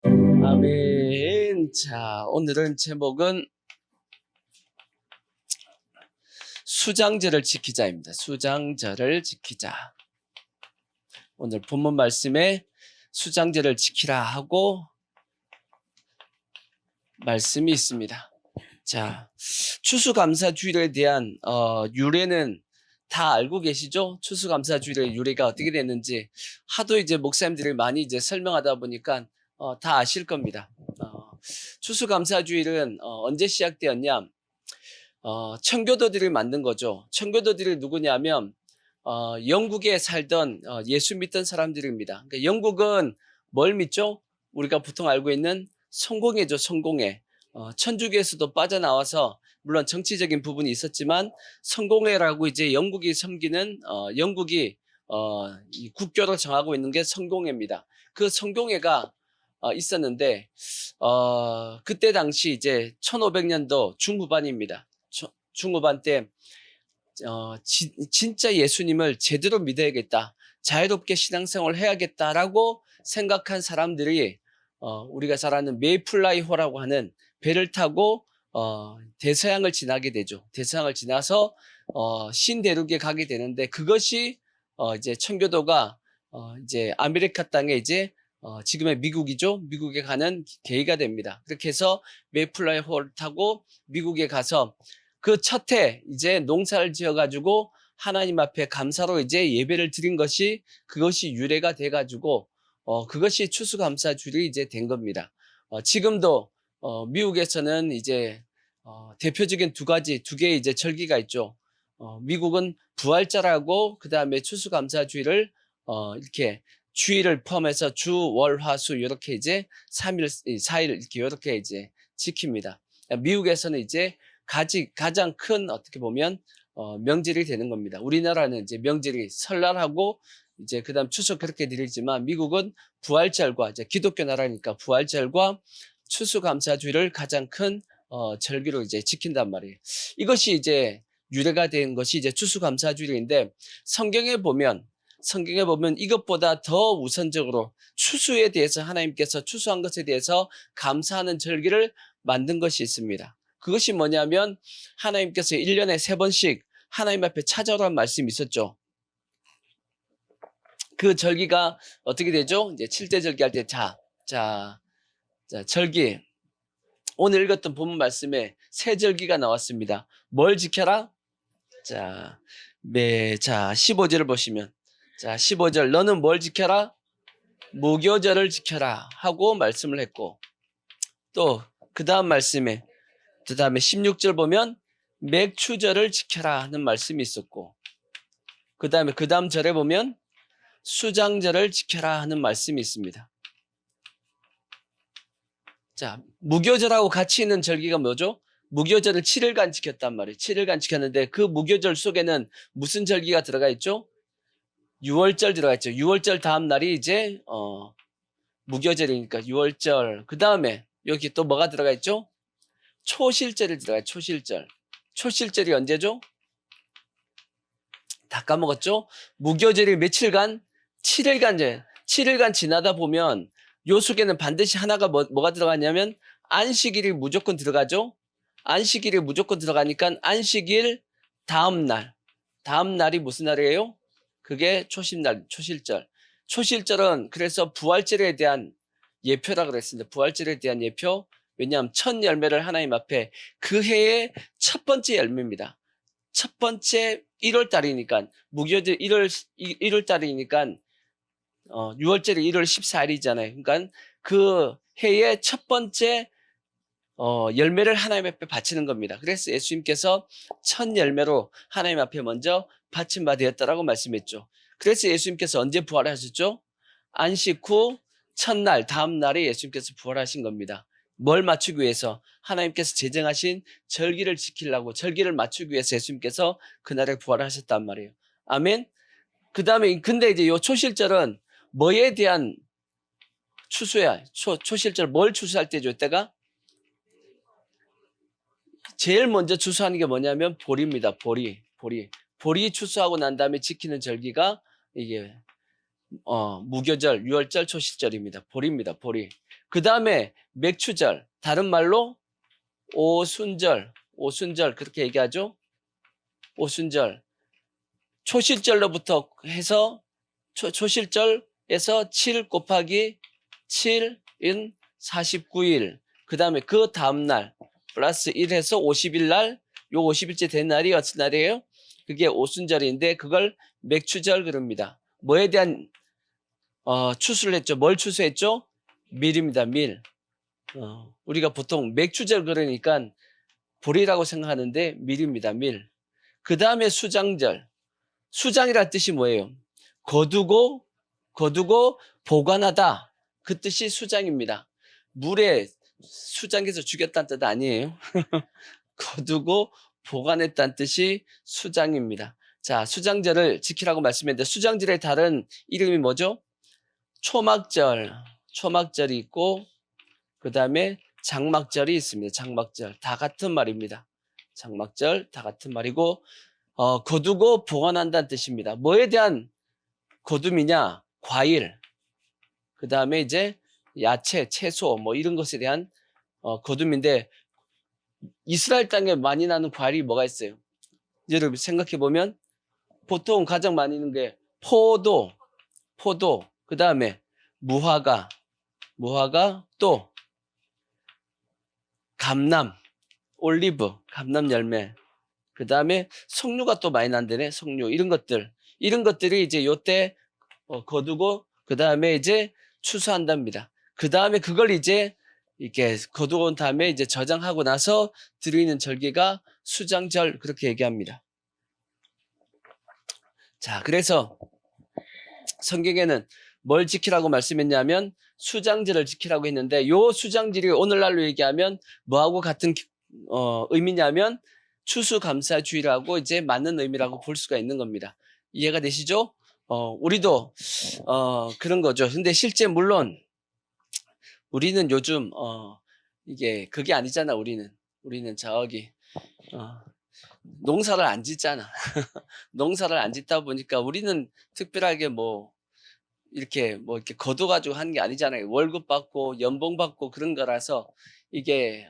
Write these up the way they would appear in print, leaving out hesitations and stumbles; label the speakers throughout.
Speaker 1: 아멘. 자, 오늘은 제목은 수장절을 지키자입니다. 수장절을 지키자. 오늘 본문 말씀에 수장절을 지키라 하고 말씀이 있습니다. 자, 추수감사주일에 대한 유래는 다 알고 계시죠? 추수감사주일의 유래가 어떻게 됐는지 하도 이제 목사님들이 많이 이제 설명하다 보니까 다 아실 겁니다. 추수감사주일은 언제 시작되었냐? 청교도들이 만든 거죠. 청교도들이 누구냐면 영국에 살던 예수 믿던 사람들입니다. 그러니까 영국은 뭘 믿죠? 우리가 보통 알고 있는 성공회죠. 성공회. 천주교에서도 빠져나와서 물론 정치적인 부분이 있었지만 성공회라고 이제 영국이 섬기는 영국이 이 국교로 정하고 있는 게 성공회입니다. 그 성공회가 있었는데 그때 당시 이제 1500년도 중후반입니다. 중후반 때 진짜 예수님을 제대로 믿어야겠다, 자유롭게 신앙생활을 해야겠다라고 생각한 사람들이 우리가 잘 아는 메이플라이호라고 하는 배를 타고 대서양을 지나게 되죠. 대서양을 지나서 신대륙에 가게 되는데 그것이 이제 청교도가 이제 아메리카 땅에 이제 지금의 미국이죠. 미국에 가는 계기가 됩니다. 그렇게 해서 메이플라이호를 타고 미국에 가서 그 첫 해 이제 농사를 지어가지고 하나님 앞에 감사로 이제 예배를 드린 것이 그것이 유래가 돼가지고 그것이 추수감사주일이 이제 된 겁니다. 지금도 미국에서는 이제 대표적인 두 개의 이제 절기가 있죠. 미국은 부활절하고 그 다음에 추수감사주일을 이렇게 주일을 포함해서 주, 월, 화, 수 이렇게 이제 3일, 4일 이렇게 이제 지킵니다. 미국에서는 이제 가장 큰 어떻게 보면 명절이 되는 겁니다. 우리나라는 이제 명절이 설날하고 이제 그다음 추석 그렇게 드리지만 미국은 부활절과 이제 기독교 나라니까 부활절과 추수감사주일을 가장 큰 절기로 이제 지킨단 말이에요. 이것이 이제 유래가 된 것이 이제 추수감사주일인데 성경에 보면 이것보다 더 우선적으로 추수에 대해서 하나님께서 추수한 것에 대해서 감사하는 절기를 만든 것이 있습니다. 그것이 뭐냐면 하나님께서 1년에 3번씩 하나님 앞에 찾아오라는 말씀이 있었죠. 그 절기가 어떻게 되죠? 이제 7대 절기 할 때 자, 절기. 오늘 읽었던 본문 말씀에 세 절기가 나왔습니다. 뭘 지켜라? 자, 15절을 보시면 15절 너는 뭘 지켜라? 무교절을 지켜라 하고 말씀을 했고 또 그 다음 말씀에 그 다음에 16절 보면 맥추절을 지켜라 하는 말씀이 있었고 그 다음 절에 보면 수장절을 지켜라 하는 말씀이 있습니다. 자, 무교절하고 같이 있는 절기가 뭐죠? 무교절을 7일간 지켰단 말이에요. 7일간 지켰는데 그 무교절 속에는 무슨 절기가 들어가 있죠? 6월절 들어가 있죠. 6월절 다음 날이 이제 무교절이니까 6월절. 그 다음에 여기 또 뭐가 들어가 있죠? 초실절이 들어가요. 초실절. 초실절이 언제죠? 다 까먹었죠? 무교절이 며칠간? 7일간 7일간 지나다 보면 요 속에는 반드시 하나가 뭐가 들어가냐면 안식일이 무조건 들어가죠? 안식일이 무조건 들어가니까 안식일 다음 날이 무슨 날이에요? 그게 초심날, 초실절. 초실절은 그래서 부활절에 대한 예표라 그랬습니다. 부활절에 대한 예표. 왜냐하면 첫 열매를 하나님 앞에 그 해의 첫 번째 열매입니다. 첫 번째 1월 달이니까 무교절 1월 달이니까 6월절이 1월 14일이잖아요. 그러니까 그 해의 첫 번째 열매를 하나님 앞에 바치는 겁니다. 그래서 예수님께서 첫 열매로 하나님 앞에 먼저 바친 바 되었다라고 말씀했죠. 그래서 예수님께서 언제 부활하셨죠? 안식 후 첫날 다음 날에 예수님께서 부활하신 겁니다. 뭘 맞추기 위해서? 하나님께서 제정하신 절기를 지키려고 절기를 맞추기 위해서 예수님께서 그날에 부활하셨단 말이에요. 아멘. 그 다음에 근데 이제 요 초실절은 뭐에 대한 추수야? 초실절 뭘 추수할 때죠? 이때가 제일 먼저 추수하는 게 뭐냐면 보리입니다. 보리 추수하고 난 다음에 지키는 절기가 이게 무교절, 6월절, 초실절입니다. 보리입니다. 보리. 그 다음에 맥추절, 다른 말로 오순절 그렇게 얘기하죠. 오순절. 초실절로부터 해서 초실절에서 7 곱하기 7인 49일. 그 다음에 그 다음날 플러스 1 해서 50일 날, 요 50일째 된 날이 어떤 날이에요? 그게 오순절인데 그걸 맥추절 그럽니다. 뭐에 대한 추수를 했죠? 뭘 추수했죠? 밀입니다. 밀. 우리가 보통 맥추절 그러니까 보리라고 생각하는데 밀입니다. 밀. 그 다음에 수장절. 수장이란 뜻이 뭐예요? 거두고 보관하다. 그 뜻이 수장입니다. 물에 수장해서 죽였다는 뜻 아니에요. 거두고 보관했다는 뜻이 수장입니다. 자, 수장절을 지키라고 말씀했는데 수장절의 다른 이름이 뭐죠? 초막절이 있고 그 다음에 장막절이 있습니다. 장막절 다 같은 말입니다. 장막절 다 같은 말이고 거두고 보관한다는 뜻입니다. 뭐에 대한 거둠이냐? 과일, 그 다음에 이제 야채, 채소 뭐 이런 것에 대한 거둠인데 이스라엘 땅에 많이 나는 과일이 뭐가 있어요? 여러분 생각해 보면 보통 가장 많이 있는 게 포도, 그 다음에 무화과 또 감남, 올리브, 감남 열매, 그 다음에 석류가 또 많이 난다네. 석류 이런 것들이 이제 요때 거두고 그 다음에 이제 추수한답니다. 그 다음에 그걸 이제 이렇게 거두온 다음에 이제 저장하고 나서 드리는 절기가 수장절 그렇게 얘기합니다. 자, 그래서 성경에는 뭘 지키라고 말씀했냐면 수장절을 지키라고 했는데 요 수장절이 오늘날로 얘기하면 뭐하고 같은 의미냐면 추수감사주의라고 이제 맞는 의미라고 볼 수가 있는 겁니다. 이해가 되시죠? 우리도 그런 거죠. 근데 실제 물론 우리는 요즘 이게 그게 아니잖아. 우리는 저기 농사를 안 짓잖아. 농사를 안 짓다 보니까 우리는 특별하게 이렇게 거둬가지고 하는 게 아니잖아요. 월급 받고 연봉 받고 그런 거라서 이게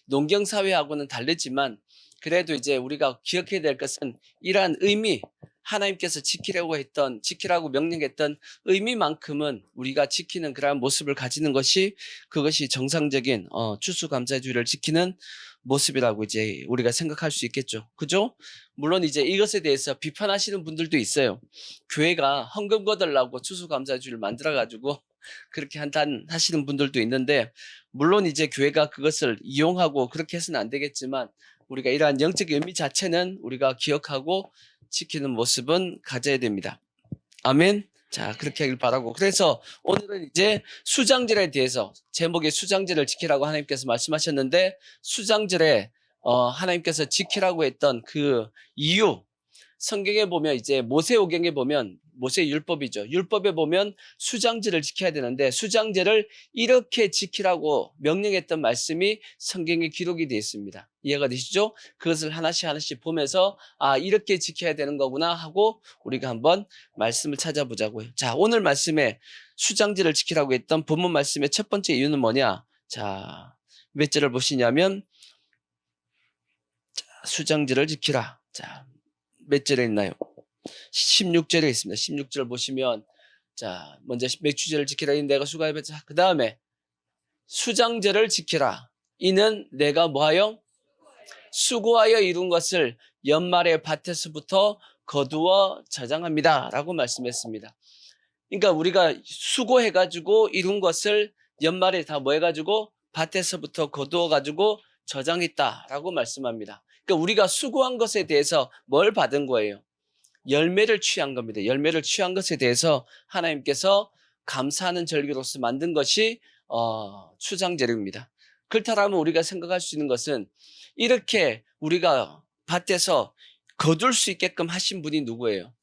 Speaker 1: 농경사회하고는 다르지만 그래도 이제 우리가 기억해야 될 것은 이러한 의미, 하나님께서 지키라고 명령했던 의미만큼은 우리가 지키는 그러한 모습을 가지는 그것이 정상적인 추수감사주의를 지키는 모습이라고 이제 우리가 생각할 수 있겠죠. 그죠? 물론 이제 이것에 대해서 비판하시는 분들도 있어요. 교회가 헌금 거달라고 추수감사주의를 만들어가지고 그렇게 하시는 분들도 있는데, 물론 이제 교회가 그것을 이용하고 그렇게 해서는 안 되겠지만 우리가 이러한 영적 의미 자체는 우리가 기억하고 지키는 모습은 가져야 됩니다. 아멘. 자, 그렇게 하길 바라고. 그래서 오늘은 이제 수장절에 대해서, 제목에 수장절을 지키라고 하나님께서 말씀하셨는데, 수장절에 하나님께서 지키라고 했던 그 이유, 성경에 보면 이제 모세오경에 보면 모세 율법이죠. 율법에 보면 수장절을 지켜야 되는데 수장절을 이렇게 지키라고 명령했던 말씀이 성경에 기록이 되어 있습니다. 이해가 되시죠? 그것을 하나씩 보면서 이렇게 지켜야 되는 거구나 하고 우리가 한번 말씀을 찾아보자고요. 자, 오늘 말씀에 수장절을 지키라고 했던 본문 말씀의 첫 번째 이유는 뭐냐? 자, 몇 절을 보시냐면 수장절을 지키라. 자, 몇 절에 있나요? 16절에 있습니다. 16절 보시면 자, 먼저 맥추절을 지키라. 이는 내가 수고하였다. 그 다음에 수장절을 지키라. 이는 내가 뭐하여? 수고하여 이룬 것을 연말에 밭에서부터 거두어 저장합니다. 라고 말씀했습니다. 그러니까 우리가 수고해가지고 이룬 것을 연말에 다 뭐 해가지고 밭에서부터 거두어가지고 저장했다라고 말씀합니다. 그러니까 우리가 수고한 것에 대해서 뭘 받은 거예요? 열매를 취한 겁니다. 열매를 취한 것에 대해서 하나님께서 감사하는 절기로서 만든 것이 수장절입니다. 그렇다면 우리가 생각할 수 있는 것은 이렇게 우리가 밭에서 거둘 수 있게끔 하신 분이 누구예요?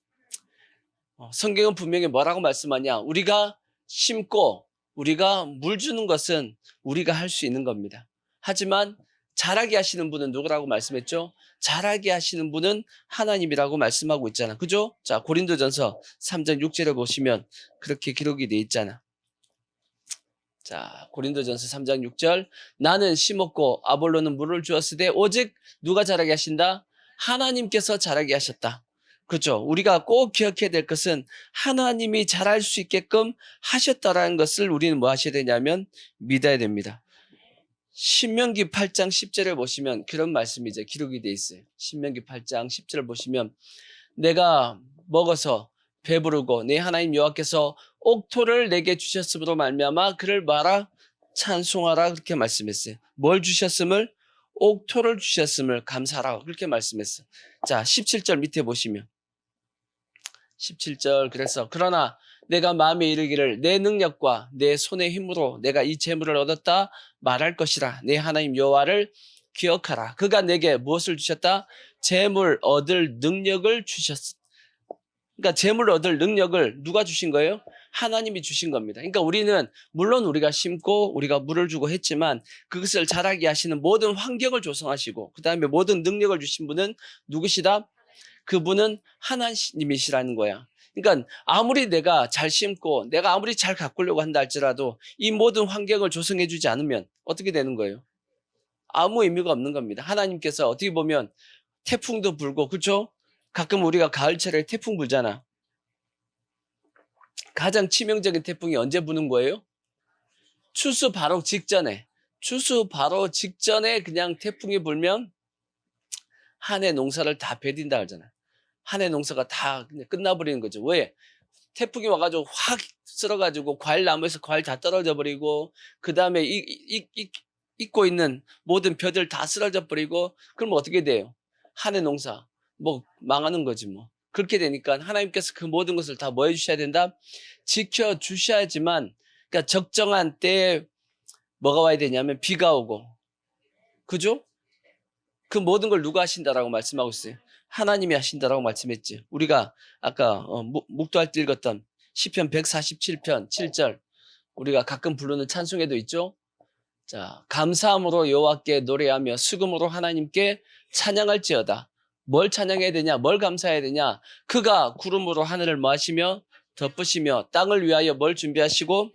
Speaker 1: 성경은 분명히 뭐라고 말씀하냐? 우리가 심고 우리가 물 주는 것은 우리가 할 수 있는 겁니다. 하지만 자라게 하시는 분은 누구라고 말씀했죠? 자라게 하시는 분은 하나님이라고 말씀하고 있잖아. 그죠? 자, 고린도전서 3장 6절에 보시면 그렇게 기록이 돼 있잖아. 자, 고린도전서 3장 6절. 나는 심었고 아볼로는 물을 주었으되 오직 누가 자라게 하신다? 하나님께서 자라게 하셨다. 그렇죠. 우리가 꼭 기억해야 될 것은 하나님이 자랄 수 있게끔 하셨다라는 것을 우리는 뭐 하셔야 되냐면 믿어야 됩니다. 신명기 8장 10절에 보시면 그런 말씀이 이제 기록이 돼 있어요. 신명기 8장 10절을 보시면 내가 먹어서 배부르고 내 하나님 여호와께서 옥토를 내게 주셨으므로 말미암아 그를 말아 찬송하라 그렇게 말씀했어요. 뭘 주셨음을? 옥토를 주셨음을 감사하라 그렇게 말씀했어요. 자, 17절 밑에 보시면 17절 그래서 그러나 내가 마음에 이르기를 내 능력과 내 손의 힘으로 내가 이 재물을 얻었다 말할 것이라. 내 하나님 여호와를 기억하라. 그가 내게 무엇을 주셨다? 재물 얻을 능력을 주셨다. 그러니까 재물을 얻을 능력을 누가 주신 거예요? 하나님이 주신 겁니다. 그러니까 우리는 물론 우리가 심고 우리가 물을 주고 했지만 그것을 자라게 하시는 모든 환경을 조성하시고 그 다음에 모든 능력을 주신 분은 누구시다? 그분은 하나님이시라는 거야. 그러니까 아무리 내가 잘 심고 내가 아무리 잘 가꾸려고 한다 할지라도 이 모든 환경을 조성해 주지 않으면 어떻게 되는 거예요? 아무 의미가 없는 겁니다. 하나님께서 어떻게 보면 태풍도 불고 그렇죠? 가끔 우리가 가을철에 태풍 불잖아. 가장 치명적인 태풍이 언제 부는 거예요? 추수 바로 직전에. 추수 바로 직전에 그냥 태풍이 불면 한 해 농사를 다 베린다 하잖아. 한 해 농사가 다 그냥 끝나버리는 거죠. 왜? 태풍이 와가지고 확 쓸어가지고 과일 나무에서 과일 다 떨어져 버리고 그 다음에 익고 있는 모든 벼들 다 쓰러져 버리고 그럼 어떻게 돼요? 한 해 농사 뭐 망하는 거지 뭐. 그렇게 되니까 하나님께서 그 모든 것을 다 뭐 해주셔야 된다? 지켜주셔야지만 그러니까 적정한 때에 뭐가 와야 되냐면 비가 오고 그죠? 그 모든 걸 누가 하신다라고 말씀하고 있어요? 하나님이 하신다라고 말씀했지. 우리가 아까 묵도할 때 읽었던 시편 147편 7절 우리가 가끔 부르는 찬송에도 있죠. 자, 감사함으로 여호와께 노래하며 수금으로 하나님께 찬양할지어다. 뭘 찬양해야 되냐? 뭘 감사해야 되냐? 그가 구름으로 하늘을 마시며 덮으시며 땅을 위하여 뭘 준비하시고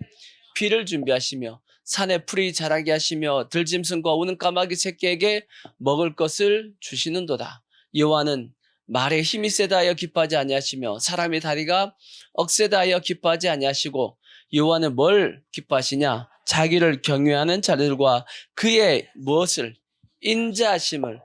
Speaker 1: 비를 준비하시며 산에 풀이 자라게 하시며 들짐승과 우는 까마귀 새끼에게 먹을 것을 주시는도다. 여호와는 말에 힘이 세다 하여 기뻐하지 아니하시며 사람의 다리가 억세다 하여 기뻐하지 아니하시고 여호와는 뭘 기뻐하시냐? 자기를 경외하는 자들과 그의 무엇을? 인자하심을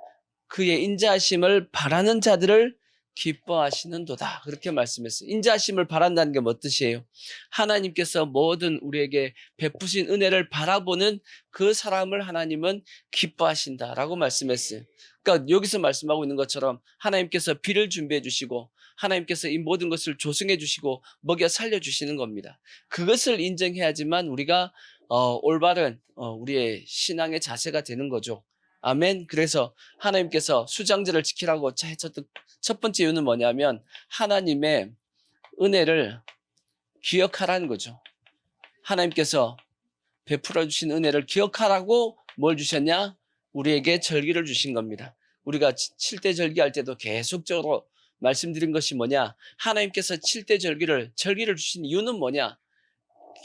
Speaker 1: 그의 인자하심을 바라는 자들을 기뻐하시는도다. 그렇게 말씀했어요. 인자하심을 바란다는 게 뭐 뜻이에요? 하나님께서 모든 우리에게 베푸신 은혜를 바라보는 그 사람을 하나님은 기뻐하신다라고 말씀했어요. 그러니까 여기서 말씀하고 있는 것처럼 하나님께서 비를 준비해 주시고 하나님께서 이 모든 것을 조성해 주시고 먹여 살려 주시는 겁니다. 그것을 인정해야지만 우리가 올바른 우리의 신앙의 자세가 되는 거죠. 아멘. 그래서 하나님께서 수장제를 지키라고 했었던 첫 번째 이유는 뭐냐면 하나님의 은혜를 기억하라는 거죠. 하나님께서 베풀어 주신 은혜를 기억하라고 뭘 주셨냐? 우리에게 절기를 주신 겁니다. 우리가 7대 절기 할 때도 계속적으로 말씀드린 것이 뭐냐? 하나님께서 7대 절기를 주신 이유는 뭐냐?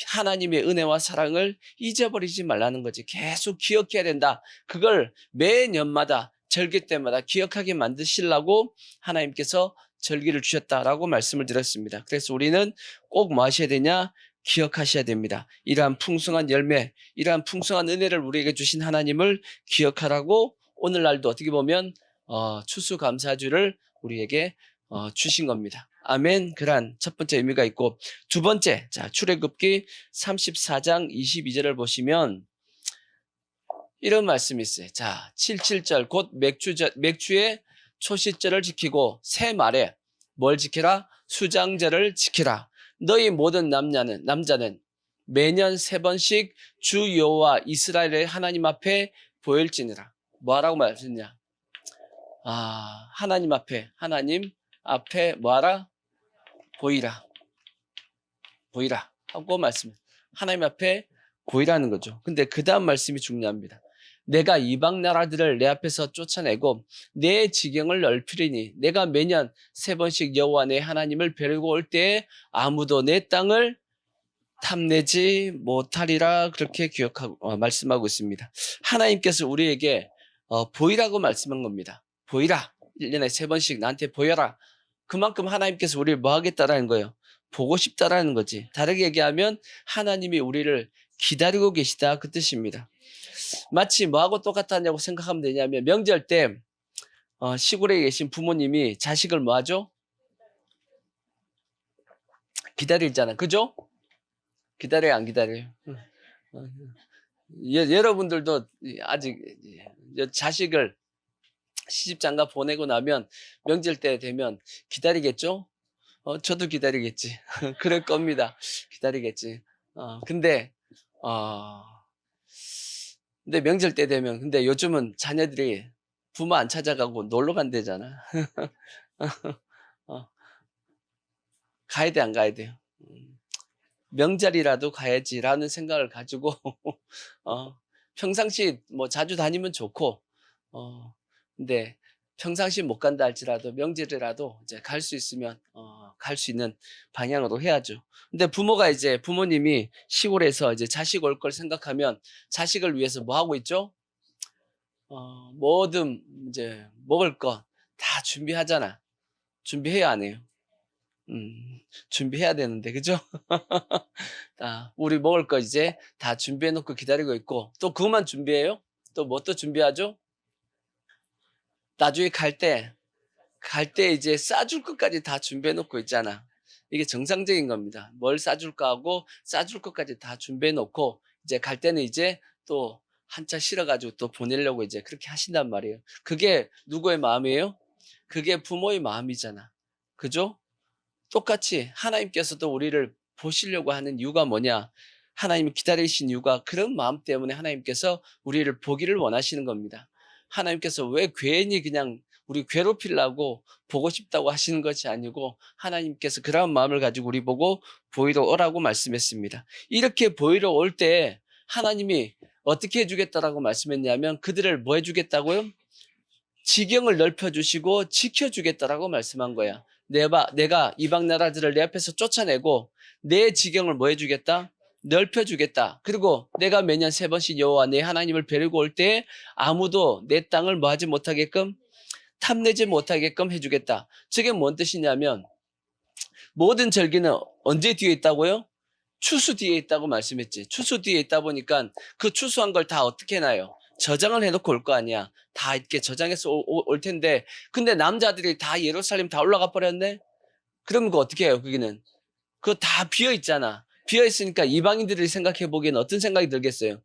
Speaker 1: 하나님의 은혜와 사랑을 잊어버리지 말라는 거지. 계속 기억해야 된다. 그걸 매년마다 절기 때마다 기억하게 만드시려고 하나님께서 절기를 주셨다라고 말씀을 드렸습니다. 그래서 우리는 꼭 뭐 하셔야 되냐? 기억하셔야 됩니다. 이러한 풍성한 열매, 이러한 풍성한 은혜를 우리에게 주신 하나님을 기억하라고 오늘날도 어떻게 보면 추수감사주를 우리에게 주신 겁니다. 아멘. 그러한 첫 번째 의미가 있고 두 번째, 자, 출애굽기 34장 22절을 보시면 이런 말씀이 있어요. 자, 77절 곧 맥주의 초시절을 지키고 새 말에 뭘 지키라? 수장절을 지키라. 너희 모든 남자는 매년 3번씩 주 여호와 이스라엘의 하나님 앞에 보일지니라. 뭐하라고 말했냐? 하나님 앞에 뭐하라? 보이라 하고 말씀. 하나님 앞에 보이라는 거죠. 근데 그 다음 말씀이 중요합니다. 내가 이방 나라들을 내 앞에서 쫓아내고 내 지경을 넓히리니 내가 매년 3번씩 여호와 내 하나님을 뵈려고 올 때에 아무도 내 땅을 탐내지 못하리라 그렇게 기억하고 말씀하고 있습니다. 하나님께서 우리에게 보이라고 말씀한 겁니다. 보이라. 1년에 3번씩 나한테 보여라. 그만큼 하나님께서 우리를 뭐 하겠다라는 거예요. 보고 싶다라는 거지. 다르게 얘기하면 하나님이 우리를 기다리고 계시다 그 뜻입니다. 마치 뭐하고 똑같았냐고 생각하면 되냐면 명절 때 시골에 계신 부모님이 자식을 뭐 하죠? 기다리잖아. 그죠? 기다려요, 안 기다려요? 여러분들도 아직 자식을 시집장가 보내고 나면 명절 때 되면 기다리겠죠? 저도 기다리겠지. 그럴 겁니다. 기다리겠지. 근데, 어, 근데 명절 때 되면, 근데 요즘은 자녀들이 부모 안 찾아가고 놀러 간대잖아. 어, 가야 돼, 안 가야 돼요? 명절이라도 가야지라는 생각을 가지고, 평상시 뭐 자주 다니면 좋고, 근데 평상시 못 간다 할지라도 명절이라도 이제 갈 수 있으면, 갈 수 있는 방향으로 해야죠. 근데 부모님이 시골에서 이제 자식 올 걸 생각하면 자식을 위해서 뭐 하고 있죠? 뭐든 이제 먹을 거 다 준비하잖아. 준비해야 안 해요? 준비해야 되는데, 그죠? 우리 먹을 거 이제 다 준비해 놓고 기다리고 있고, 또 그것만 준비해요? 또 뭐 또 준비하죠? 나중에 갈 때 이제 싸줄 것까지 다 준비해 놓고 있잖아. 이게 정상적인 겁니다. 뭘 싸줄까 하고 싸줄 것까지 다 준비해 놓고, 이제 갈 때는 이제 또 한차 실어가지고 또 보내려고 이제 그렇게 하신단 말이에요. 그게 누구의 마음이에요? 그게 부모의 마음이잖아. 그죠? 똑같이 하나님께서도 우리를 보시려고 하는 이유가 뭐냐? 하나님을 기다리신 이유가 그런 마음 때문에 하나님께서 우리를 보기를 원하시는 겁니다. 하나님께서 왜 괜히 그냥 우리 괴롭히려고 보고 싶다고 하시는 것이 아니고 하나님께서 그런 마음을 가지고 우리 보고 보이러 오라고 말씀했습니다. 이렇게 보이러 올 때 하나님이 어떻게 해주겠다라고 말씀했냐면 그들을 뭐 해주겠다고요? 지경을 넓혀주시고 지켜주겠다라고 말씀한 거야. 내가 이방 나라들을 내 앞에서 쫓아내고 내 지경을 뭐 해주겠다? 넓혀주겠다. 그리고 내가 매년 3번씩 여호와 내 하나님을 뵈려고 올 때 아무도 내 땅을 뭐 하지 못하게끔 탐내지 못하게끔 해주겠다. 저게 뭔 뜻이냐면 모든 절기는 언제 뒤에 있다고요? 추수 뒤에 있다고 말씀했지. 추수 뒤에 있다 보니까 그 추수한 걸 다 어떻게 해놔요? 저장을 해놓고 올 거 아니야. 다 이렇게 저장해서 올 텐데. 근데 남자들이 다 예루살렘 다 올라가 버렸네? 그러면 그거 어떻게 해요, 거기는? 그거 다 비어 있잖아. 비어 있으니까 이방인들이 생각해 보기엔 어떤 생각이 들겠어요?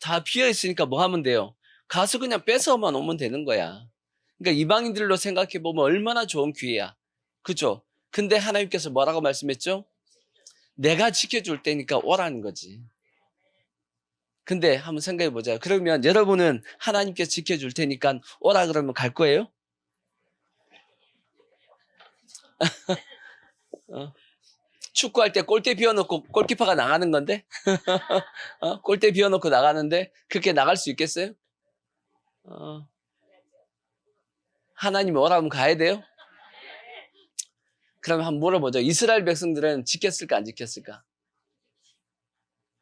Speaker 1: 다 비어 있으니까 뭐 하면 돼요? 가서 그냥 뺏어만 오면 되는 거야. 그러니까 이방인들로 생각해 보면 얼마나 좋은 기회야. 그죠? 근데 하나님께서 뭐라고 말씀했죠? 내가 지켜줄 테니까 오라는 거지. 근데 한번 생각해 보자. 그러면 여러분은 하나님께서 지켜줄 테니까 오라 그러면 갈 거예요? 어? 축구할 때 골대 비워놓고 골키퍼가 나가는 건데? 골대 비워놓고 나가는데 그렇게 나갈 수 있겠어요? 어, 하나님이 오라면 가야 돼요? 그러면 한번 물어보죠. 이스라엘 백성들은 지켰을까 안 지켰을까?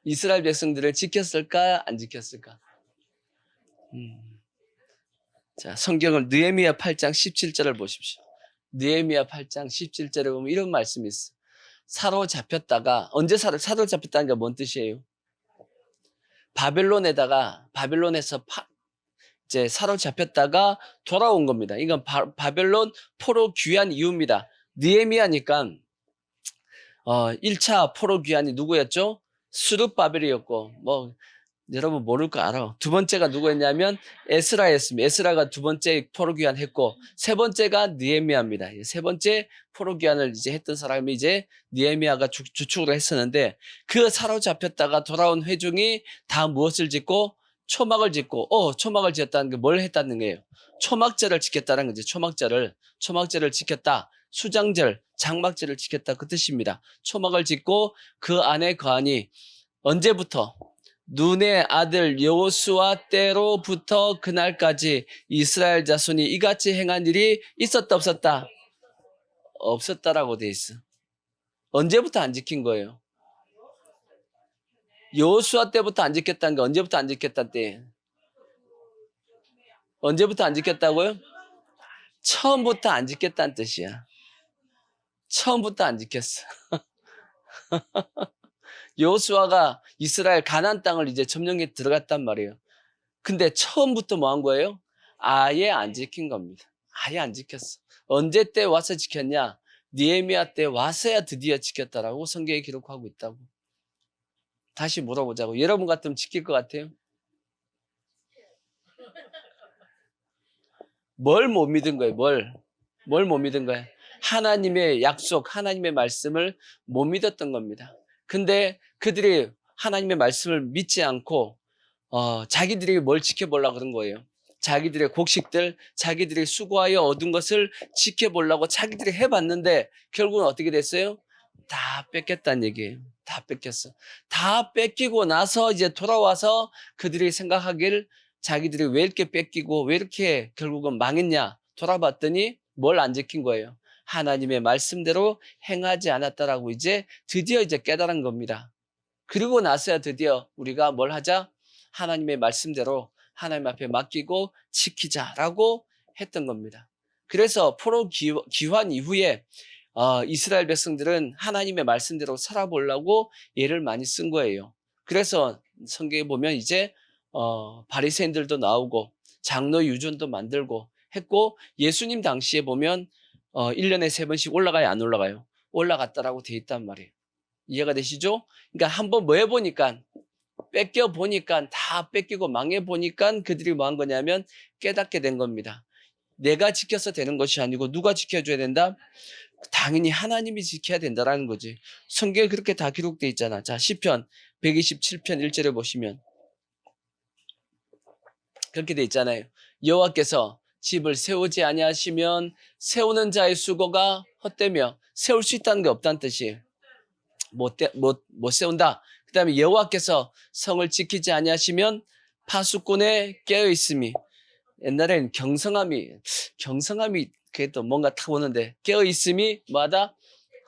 Speaker 1: 이스라엘 백성들을 지켰을까 안 지켰을까? 자, 성경을 느헤미야 8장 17절을 보십시오. 느헤미야 8장 17절에 보면 이런 말씀이 있어. 사로잡혔다가 언제 사로잡혔다는 게 뭔 뜻이에요? 바벨론에서 이제 사로잡혔다가 돌아온 겁니다. 이건 바벨론 포로 귀환 이후입니다. 느헤미야니까 1차 포로 귀환이 누구였죠? 스룹바벨이었고 여러분 모를 거 알아. 두 번째가 누구였냐면 에스라였습니다. 에스라가 두 번째 포로 귀환했고 세 번째가 느헤미야입니다. 세 번째 포로 귀환을 이제 했던 사람이 이제 느헤미야가 주축으로 했었는데 그 사로잡혔다가 돌아온 회중이 다 무엇을 짓고 초막을 짓고 초막을 지었다는 게 뭘 했다는 거예요? 초막절을 지켰다는 거죠. 초막절을 지켰다. 수장절, 장막절을 지켰다 그 뜻입니다. 초막을 짓고 그 안에 거하니 언제부터? 눈의 아들 여호수아 때로부터 그날까지 이스라엘 자손이 이같이 행한 일이 있었다 없었다? 없었다라고 돼 있어. 언제부터 안 지킨 거예요? 여호수아 때부터 안 지켰다는 게 언제부터 안 지켰다는 때? 언제부터 안 지켰다고요? 처음부터 안 지켰다는 뜻이야. 처음부터 안 지켰어. 여호수아가 이스라엘 가나안 땅을 이제 점령해 들어갔단 말이에요. 근데 처음부터 뭐 한 거예요? 아예 안 지킨 겁니다. 아예 안 지켰어. 언제 때 와서 지켰냐? 느헤미야 때 와서야 드디어 지켰다라고 성경에 기록하고 있다고. 다시 물어보자고. 여러분 같으면 지킬 것 같아요? 뭘 못 믿은 거예요? 뭘 못 믿은 거예요? 하나님의 약속, 하나님의 말씀을 못 믿었던 겁니다. 근데 그들이 하나님의 말씀을 믿지 않고 자기들이 뭘 지켜보려고 그런 거예요. 자기들의 곡식들, 자기들이 수고하여 얻은 것을 지켜보려고 자기들이 해봤는데 결국은 어떻게 됐어요? 다 뺏겼다는 얘기예요. 다 뺏겼어. 다 뺏기고 나서 이제 돌아와서 그들이 생각하길 자기들이 왜 이렇게 뺏기고 왜 이렇게 결국은 망했냐 돌아봤더니 뭘 안 지킨 거예요. 하나님의 말씀대로 행하지 않았다라고 이제 드디어 이제 깨달은 겁니다. 그리고 나서야 드디어 우리가 뭘 하자? 하나님의 말씀대로 하나님 앞에 맡기고 지키자라고 했던 겁니다. 그래서 포로 귀환 이후에 이스라엘 백성들은 하나님의 말씀대로 살아보려고 예를 많이 쓴 거예요. 그래서 성경에 보면 이제 바리새인들도 나오고 장로 유전도 만들고 했고 예수님 당시에 보면 1년에 3번씩 올라가요, 안 올라가요? 올라갔다라고 돼 있단 말이에요. 이해가 되시죠? 그러니까 한번 뭐 해보니까 뺏겨보니까 다 뺏기고 망해보니까 그들이 뭐 한 거냐면 깨닫게 된 겁니다. 내가 지켜서 되는 것이 아니고 누가 지켜줘야 된다? 당연히 하나님이 지켜야 된다라는 거지. 성경에 그렇게 다 기록되어 있잖아. 자, 시편 127편 1절에 보시면 그렇게 돼 있잖아요. 여호와께서 집을 세우지 아니하시면 세우는 자의 수고가 헛되며 세울 수 있다는 게 없다는 뜻이에요. 못 세운다. 그 다음에 여호와께서 성을 지키지 아니하시면 파수꾼에 깨어 있음이 옛날엔 경성함이 그래도 뭔가 타오는데 깨어 있음이 뭐하다?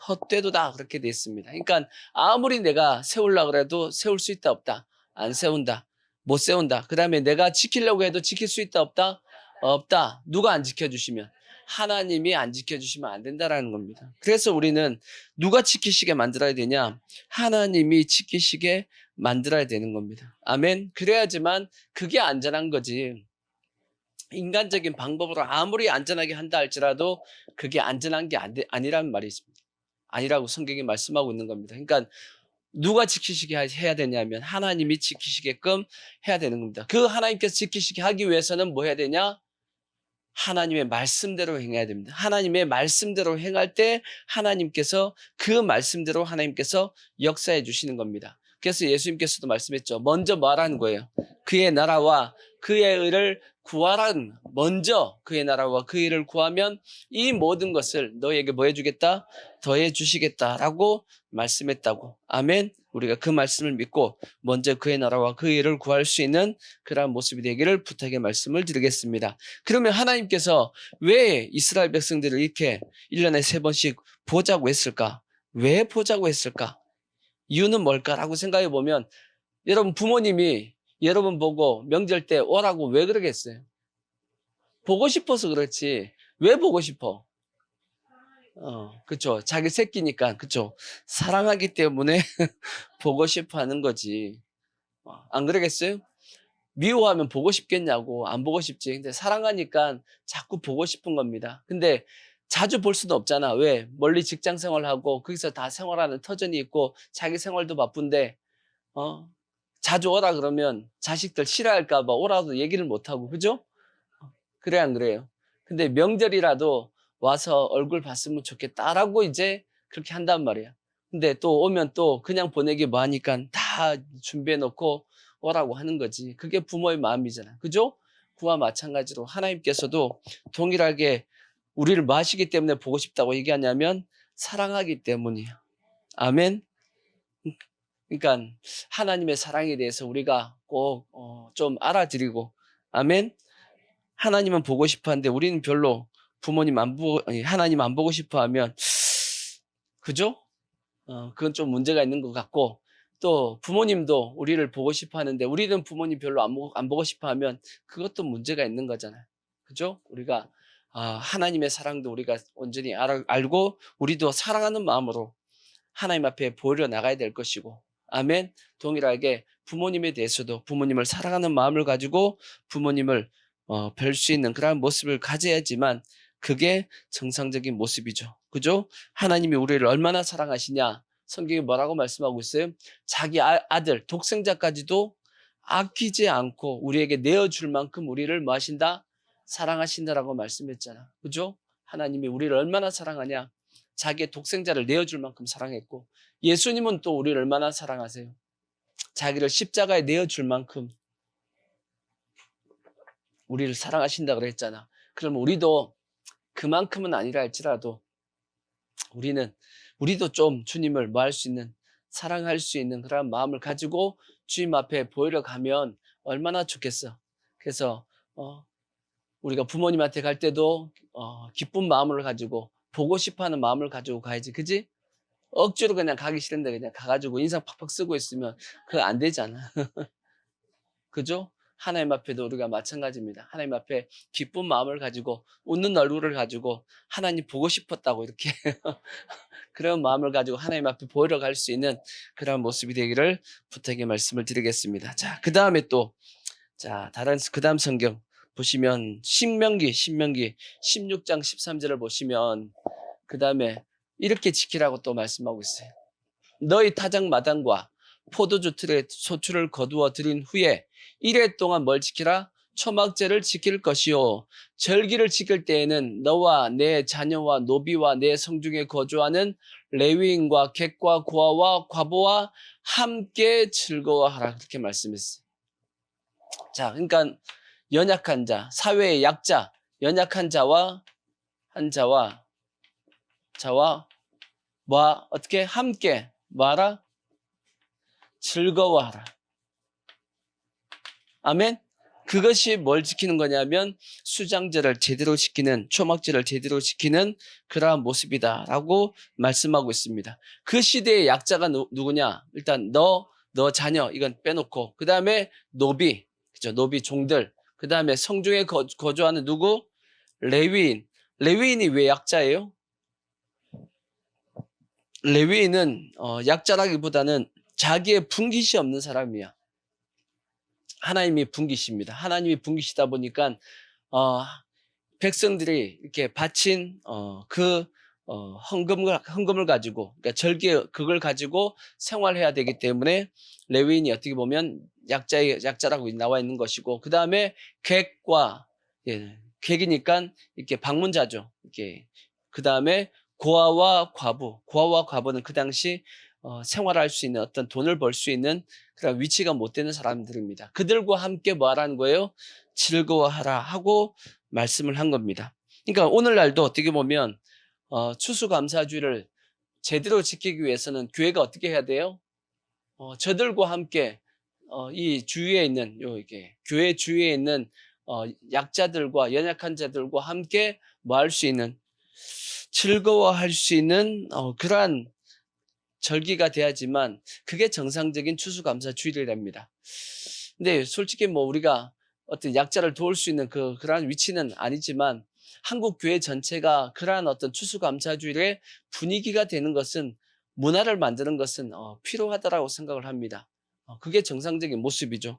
Speaker 1: 헛되도다 그렇게 돼 있습니다. 그러니까 아무리 내가 세우려고 그래도 세울 수 있다 없다? 안 세운다. 못 세운다. 그 다음에 내가 지키려고 해도 지킬 수 있다 없다? 없다. 누가 안 지켜주시면? 하나님이 안 지켜주시면 안 된다라는 겁니다. 그래서 우리는 누가 지키시게 만들어야 되냐? 하나님이 지키시게 만들어야 되는 겁니다. 아멘. 그래야지만 그게 안전한 거지. 인간적인 방법으로 아무리 안전하게 한다 할지라도 그게 안전한 게 아니라는 말이 있습니다. 아니라고 성경이 말씀하고 있는 겁니다. 그러니까 누가 지키시게 해야 되냐면 하나님이 지키시게끔 해야 되는 겁니다. 그 하나님께서 지키시게 하기 위해서는 뭐 해야 되냐? 하나님의 말씀대로 행해야 됩니다. 하나님의 말씀대로 행할 때 하나님께서 그 말씀대로 하나님께서 역사해 주시는 겁니다. 그래서 예수님께서도 말씀했죠. 먼저 말하는 거예요. 그의 나라와 그의 의를 구하란 먼저 그의 나라와 그의 의를 구하면 이 모든 것을 너에게 뭐 해주겠다? 더해 주시겠다라고 말씀했다고. 아멘. 우리가 그 말씀을 믿고 먼저 그의 나라와 그의 의를 구할 수 있는 그러한 모습이 되기를 부탁의 말씀을 드리겠습니다. 그러면 하나님께서 왜 이스라엘 백성들을 이렇게 1년에 3번씩 보자고 했을까? 왜 보자고 했을까? 이유는 뭘까라고 생각해 보면 여러분 부모님이 여러분 보고 명절 때 오라고 왜 그러겠어요? 보고 싶어서 그렇지. 왜 보고 싶어? 그쵸. 자기 새끼니까, 그쵸. 사랑하기 때문에 보고 싶어 하는 거지. 안 그러겠어요? 미워하면 보고 싶겠냐고. 안 보고 싶지. 근데 사랑하니까 자꾸 보고 싶은 겁니다. 근데 자주 볼 수도 없잖아. 왜? 멀리 직장 생활하고 거기서 다 생활하는 터전이 있고 자기 생활도 바쁜데, 자주 오라 그러면 자식들 싫어할까봐 오라도 얘기를 못하고, 그죠? 그래, 안 그래요? 근데 명절이라도 와서 얼굴 봤으면 좋겠다라고 이제 그렇게 한단 말이야. 근데 또 오면 또 그냥 보내기 뭐 하니까 다 준비해 놓고 오라고 하는 거지. 그게 부모의 마음이잖아. 그죠? 그와 마찬가지로 하나님께서도 동일하게 우리를 뭐 하시기 때문에 보고 싶다고 얘기하냐면 사랑하기 때문이야. 아멘. 그러니까 하나님의 사랑에 대해서 우리가 꼭 좀 알아드리고, 아멘. 하나님은 보고 싶어 하는데 우리는 별로 부모님 하나님 안 보고 싶어 하면, 그죠? 그건 좀 문제가 있는 것 같고, 또 부모님도 우리를 보고 싶어 하는데 우리는 부모님 별로 안 보고 싶어 하면 그것도 문제가 있는 거잖아요. 그죠? 우리가 하나님의 사랑도 우리가 온전히 알고 우리도 사랑하는 마음으로 하나님 앞에 보여 나가야 될 것이고, 아멘. 동일하게 부모님에 대해서도 부모님을 사랑하는 마음을 가지고 부모님을 뵐 수 있는 그러한 모습을 가져야지만 그게 정상적인 모습이죠. 그죠? 하나님이 우리를 얼마나 사랑하시냐, 성경이 뭐라고 말씀하고 있어요? 자기 아들 독생자까지도 아끼지 않고 우리에게 내어줄 만큼 우리를 뭐 하신다? 사랑하신다라고 말씀했잖아. 그죠? 하나님이 우리를 얼마나 사랑하냐, 자기의 독생자를 내어줄 만큼 사랑했고, 예수님은 또 우리를 얼마나 사랑하세요? 자기를 십자가에 내어줄 만큼 우리를 사랑하신다 그랬잖아. 그럼 우리도 그만큼은 아니라 할지라도 우리도 좀 주님을 뭐 할 수 있는, 사랑할 수 있는 그런 마음을 가지고 주님 앞에 보이러 가면 얼마나 좋겠어. 그래서 우리가 부모님한테 갈 때도 기쁜 마음을 가지고 보고 싶어하는 마음을 가지고 가야지, 그지? 억지로 그냥 가기 싫은데 그냥 가가지고 인상 팍팍 쓰고 있으면 그거 안 되잖아. 그죠? 하나님 앞에도 우리가 마찬가지입니다. 하나님 앞에 기쁜 마음을 가지고 웃는 얼굴을 가지고 하나님 보고 싶었다고 이렇게 그런 마음을 가지고 하나님 앞에 보이러 갈 수 있는 그런 모습이 되기를 부탁의 말씀을 드리겠습니다. 자, 그 다음에 또, 그 다음 성경 보시면 신명기 16장 13절을 보시면 그 다음에 이렇게 지키라고 또 말씀하고 있어요. 너희 타작 마당과 포도주 틀에 소출을 거두어 들인 후에 1회 동안 뭘 지키라? 초막제를 지킬 것이요. 절기를 지킬 때에는 너와 내 자녀와 노비와 내 성중에 거주하는 레위인과 객과 고아와 과부와 함께 즐거워하라. 그렇게 말씀했어요. 자, 그러니까 연약한 자, 사회의 약자, 연약한 자와 어떻게 함께 뭐하라? 즐거워하라. 아멘. 그것이 뭘 지키는 거냐면 수장제를 제대로 지키는, 초막제를 제대로 지키는 그러한 모습이다라고 말씀하고 있습니다. 그 시대의 약자가 누구냐? 일단 너 자녀 이건 빼놓고, 그 다음에 노비, 그죠? 노비 종들, 그 다음에 성중에 거주하는 누구? 레위인. 레위인이 왜 약자예요? 레위인은 약자라기보다는 자기의 분깃이 없는 사람이야. 하나님이 분깃입니다. 하나님이 분깃이다 보니까 백성들이 이렇게 바친 헌금을 가지고, 그러니까 절개 그걸 가지고 생활해야 되기 때문에 레위인이 어떻게 보면 약자라고 나와 있는 것이고, 그 다음에 객과, 객이니까 이렇게 방문자죠. 이렇게 그 다음에 고아와 과부는 그 당시 생활할 수 있는, 어떤 돈을 벌 수 있는 그런 위치가 못 되는 사람들입니다. 그들과 함께 뭐 하라는 거예요? 즐거워하라 하고 말씀을 한 겁니다. 그러니까 오늘날도 어떻게 보면 추수감사주의를 제대로 지키기 위해서는 교회가 어떻게 해야 돼요? 저들과 함께 이 주위에 있는 이렇게 교회 주위에 있는 약자들과 연약한 자들과 함께 뭐 할 수 있는, 즐거워할 수 있는 그러한 절기가 돼야지만 그게 정상적인 추수감사주일이랍니다. 근데 솔직히 뭐 우리가 어떤 약자를 도울 수 있는 그러한 위치는 아니지만 한국 교회 전체가 그러한 어떤 추수감사주일의 분위기가 되는 것은, 문화를 만드는 것은 필요하다라고 생각을 합니다. 그게 정상적인 모습이죠.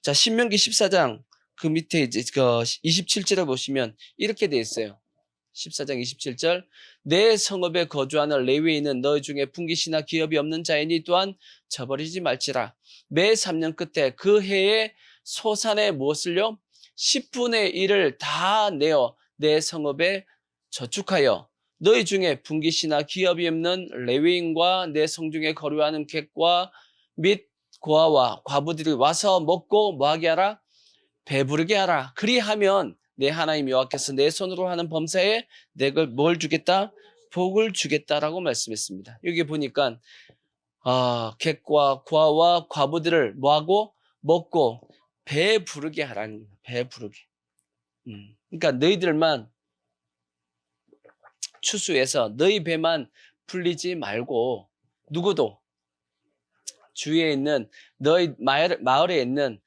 Speaker 1: 자, 신명기 14장 그 밑에 이제 27절에 보시면 이렇게 돼 있어요. 14장 27절, 내 성읍에 거주하는 레위인은 너희 중에 분깃이나 기업이 없는 자이니 또한 저버리지 말지라. 매 3년 끝에 그 해에 소산의 무엇을요? 10분의 1을 다 내어 내 성읍에 저축하여 너희 중에 분깃이나 기업이 없는 레위인과 내 성중에 거류하는 객과 및 고아와 과부들이 와서 먹고 뭐하게 하라? 배부르게 하라. 그리하면 내 하나님 여호와께서 내 손으로 하는 범사에 내가 뭘 주겠다? 복을 주겠다라고 말씀했습니다. 여기 보니까 객과 고아와 과부들을 뭐하고? 먹고 배부르게 하라는 거예요. 배부르게. 그러니까 너희들만 추수해서 너희 배만 불리지 말고 누구도 주위에 있는 너희 마을에 있는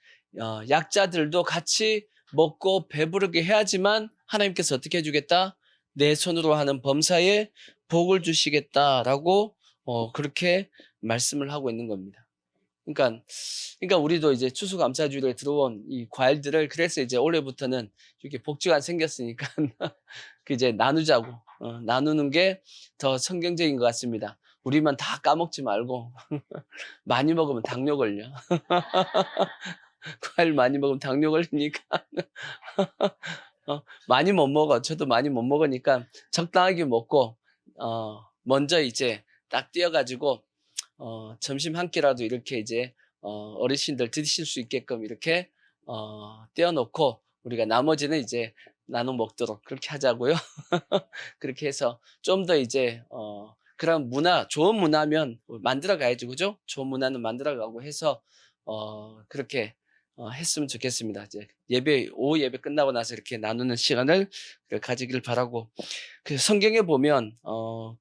Speaker 1: 약자들도 같이 먹고 배부르게 해야지만 하나님께서 어떻게 해주겠다? 내 손으로 하는 범사에 복을 주시겠다라고 그렇게 말씀을 하고 있는 겁니다. 그러니까 우리도 이제 추수감사주일에 들어온 이 과일들을 그래서 이제 올해부터는 이렇게 복지가 안 생겼으니까 그 이제 나누자고 나누는 게 더 성경적인 것 같습니다. 우리만 다 까먹지 말고 많이 먹으면 당뇨 걸려. 과일 많이 먹으면 당뇨 걸리니까 많이 못 먹어. 저도 많이 못 먹으니까 적당하게 먹고 먼저 이제 딱 띄어가지고 점심 한 끼라도 이렇게 이제 어르신들 드실 수 있게끔 이렇게 떼어놓고 우리가 나머지는 이제 나눠 먹도록 그렇게 하자고요. 그렇게 해서 좀 더 이제 그런 문화, 좋은 문화면 만들어 가야죠, 그죠? 좋은 문화는 만들어 가고 해서 그렇게 했으면 좋겠습니다. 이제 오후 예배 끝나고 나서 이렇게 나누는 시간을 가지길 바라고. 그 성경에 보면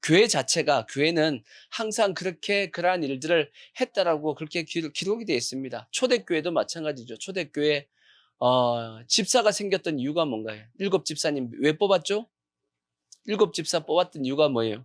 Speaker 1: 교회 자체가 교회는 항상 그러한 일들을 했다라고 그렇게 기록이 되어 있습니다. 초대교회도 마찬가지죠. 초대교회 집사가 생겼던 이유가 뭔가요? 7 집사님 왜 뽑았죠? 7 집사 뽑았던 이유가 뭐예요?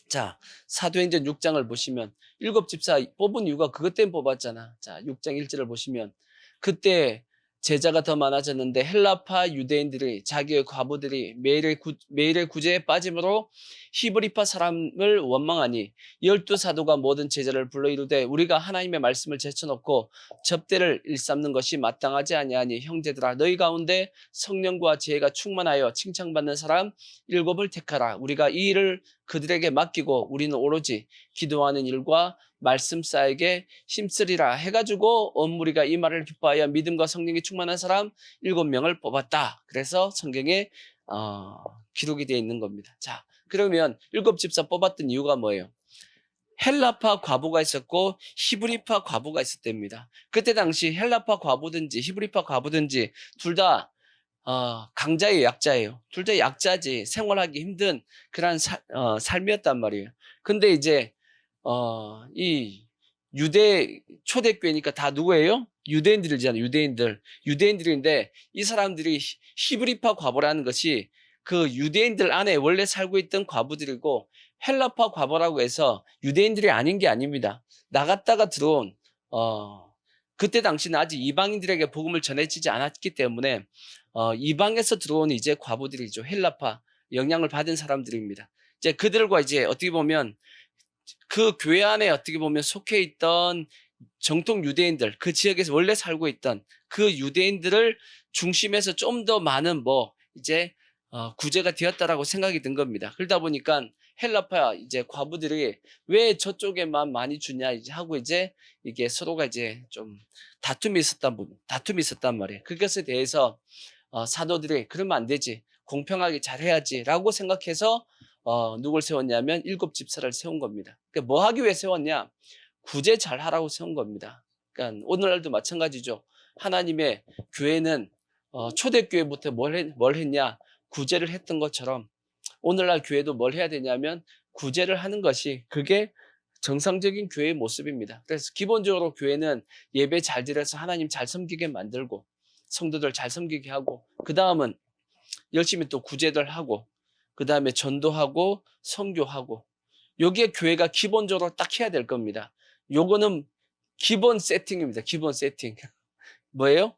Speaker 1: 자, 사도행전 6장을 보시면 7 집사 뽑은 이유가 그것 때문에 뽑았잖아. 자, 6장 1절을 보시면 그때 제자가 더 많아졌는데 헬라파 유대인들이 자기의 과부들이 매일의 구제에 빠짐으로 히브리파 사람을 원망하니 12 사도가 모든 제자를 불러 이르되 우리가 하나님의 말씀을 제쳐놓고 접대를 일삼는 것이 마땅하지 아니하니 형제들아 너희 가운데 성령과 지혜가 충만하여 칭찬받는 사람 7을 택하라. 우리가 이 일을 그들에게 맡기고 우리는 오로지 기도하는 일과 말씀 쌓에게 힘쓰리라 해가지고 온무리가 이 말을 기뻐하여 믿음과 성령이 충만한 사람 7명을 뽑았다. 그래서 성경에 기록이 되어 있는 겁니다. 자, 그러면 7 집사 뽑았던 이유가 뭐예요? 헬라파 과부가 있었고 히브리파 과부가 있었답니다. 그때 당시 헬라파 과부든지 히브리파 과부든지 둘 다 강자예요, 약자예요. 둘 다 약자지 생활하기 힘든 그런 삶이었단 말이에요. 근데 이제 이 유대 초대교회니까 다 누구예요? 유대인들이잖아요. 유대인들인데 이 사람들이 히브리파 과부라는 것이 그 유대인들 안에 원래 살고 있던 과부들이고 헬라파 과부라고 해서 유대인들이 아닌 게 아닙니다. 나갔다가 들어온 그때 당시는 아직 이방인들에게 복음을 전해지지 않았기 때문에 이방에서 들어온 이제 과부들이죠. 헬라파 영향을 받은 사람들입니다. 이제 그들과 이제 어떻게 보면 그 교회 안에 어떻게 보면 속해 있던 정통 유대인들, 그 지역에서 원래 살고 있던 그 유대인들을 중심에서 좀 더 많은 이제 구제가 되었다라고 생각이 든 겁니다. 그러다 보니까 헬라파 이제 과부들이 왜 저쪽에만 많이 주냐 이제 하고 이제 이게 서로가 이제 좀 다툼이 있었단 말이에요. 그것에 대해서 사도들이 그러면 안 되지, 공평하게 잘해야지라고 생각해서 누굴 세웠냐면 7 집사를 세운 겁니다. 그러니까 뭐 하기 위해 세웠냐? 구제 잘하라고 세운 겁니다. 그러니까 오늘날도 마찬가지죠. 하나님의 교회는 초대교회부터 뭘 했냐? 구제를 했던 것처럼 오늘날 교회도 뭘 해야 되냐면 구제를 하는 것이 그게 정상적인 교회의 모습입니다. 그래서 기본적으로 교회는 예배 잘 드려서 하나님 잘 섬기게 만들고 성도들 잘 섬기게 하고 그 다음은 열심히 또 구제들 하고 그 다음에 전도하고 선교하고 여기에 교회가 기본적으로 딱 해야 될 겁니다. 요거는 기본 세팅입니다. 기본 세팅. 뭐예요?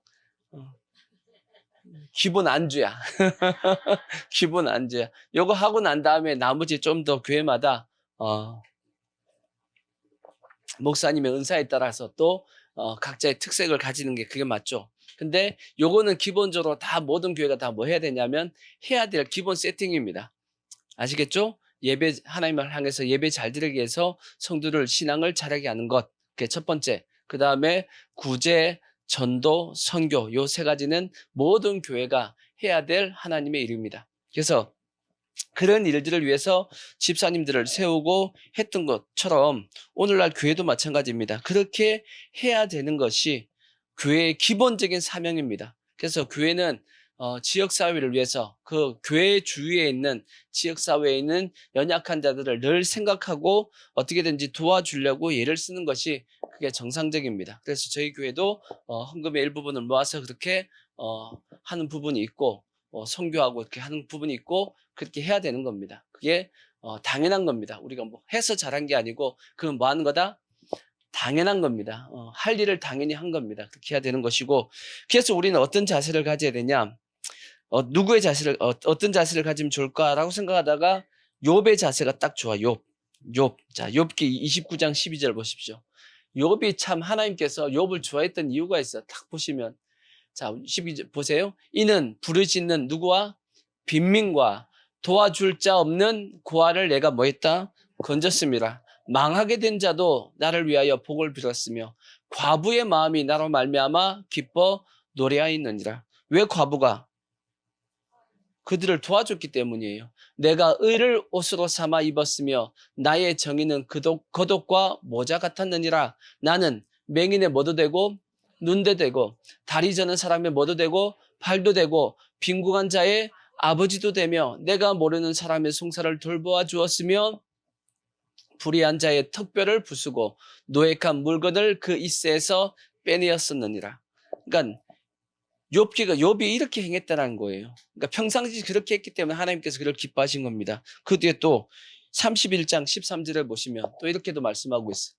Speaker 1: 기본 안주야. 기본 안주야. 요거 하고 난 다음에 나머지 좀 더 교회마다 목사님의 은사에 따라서 또 각자의 특색을 가지는 게 그게 맞죠. 근데 요거는 기본적으로 다 모든 교회가 다 뭐 해야 되냐면 해야 될 기본 세팅입니다. 아시겠죠? 하나님을 향해서 예배 잘 드리기 위해서 성도들 신앙을 잘하게 하는 것. 그게 첫 번째. 그 다음에 구제, 전도, 선교. 요 3가지는 모든 교회가 해야 될 하나님의 일입니다. 그래서 그런 일들을 위해서 집사님들을 세우고 했던 것처럼 오늘날 교회도 마찬가지입니다. 그렇게 해야 되는 것이 교회의 기본적인 사명입니다. 그래서 교회는 지역사회를 위해서 그 교회 주위에 있는 지역사회에 있는 연약한 자들을 늘 생각하고 어떻게든지 도와주려고 애를 쓰는 것이 그게 정상적입니다. 그래서 저희 교회도 헌금의 일부분을 모아서 그렇게 하는 부분이 있고 선교하고 이렇게 하는 부분이 있고 그렇게 해야 되는 겁니다. 그게 당연한 겁니다. 우리가 뭐 해서 잘한 게 아니고 그건 뭐 하는 거다? 당연한 겁니다. 할 일을 당연히 한 겁니다. 그렇게 해야 되는 것이고 그래서 우리는 어떤 자세를 가져야 되냐? 누구의 자세를 어떤 자세를 가지면 좋을까라고 생각하다가 욥의 자세가 딱 좋아. 욥. 자, 욥기 29장 12절 보십시오. 욥이 참 하나님께서 욥을 좋아했던 이유가 있어. 딱 보시면 자, 12절 보세요. 이는 부르짖는 누구와 빈민과 도와줄 자 없는 고아를 내가 뭐 했다? 건졌습니다. 망하게 된 자도 나를 위하여 복을 빌었으며 과부의 마음이 나로 말미암아 기뻐 노래하였느니라. 왜 과부가? 그들을 도와줬기 때문이에요. 내가 의를 옷으로 삼아 입었으며 나의 정의는 겉옷과 모자 같았느니라. 나는 맹인의 뭐도 되고 눈도 되고 다리 저는 사람의 뭐도 되고 발도 되고 빈궁한 자의 아버지도 되며 내가 모르는 사람의 송사를 돌보아 주었으며 불의한 자의 턱뼈를 부수고 노획한 물건을 그 이새에서 빼내었었느니라. 그러니까 욥이 이렇게 행했다는 거예요. 그러니까 평상시 그렇게 했기 때문에 하나님께서 그를 기뻐하신 겁니다. 그 뒤에 또 31장 13절을 보시면 또 이렇게도 말씀하고 있어요.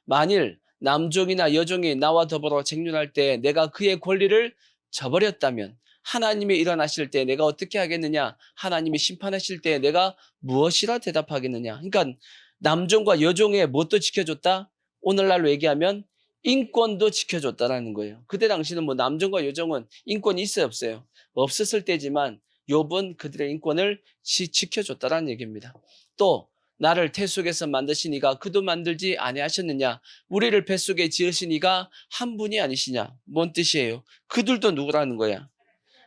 Speaker 1: 만일 남종이나 여종이 나와 더불어 쟁론할 때 내가 그의 권리를 저버렸다면 하나님이 일어나실 때 내가 어떻게 하겠느냐? 하나님이 심판하실 때 내가 무엇이라 대답하겠느냐? 그러니까 남종과 여종의 무엇도 지켜줬다? 오늘날로 얘기하면 인권도 지켜줬다라는 거예요. 그때 당시는 뭐 남종과 여종은 인권이 있어요, 없어요? 없었을 때지만 욥은 그들의 인권을 지켜줬다라는 얘기입니다. 또 나를 태 속에서 만드신 이가 그도 만들지 아니하셨느냐? 우리를 뱃속에 지으신 이가 한 분이 아니시냐? 뭔 뜻이에요? 그들도 누구라는 거야?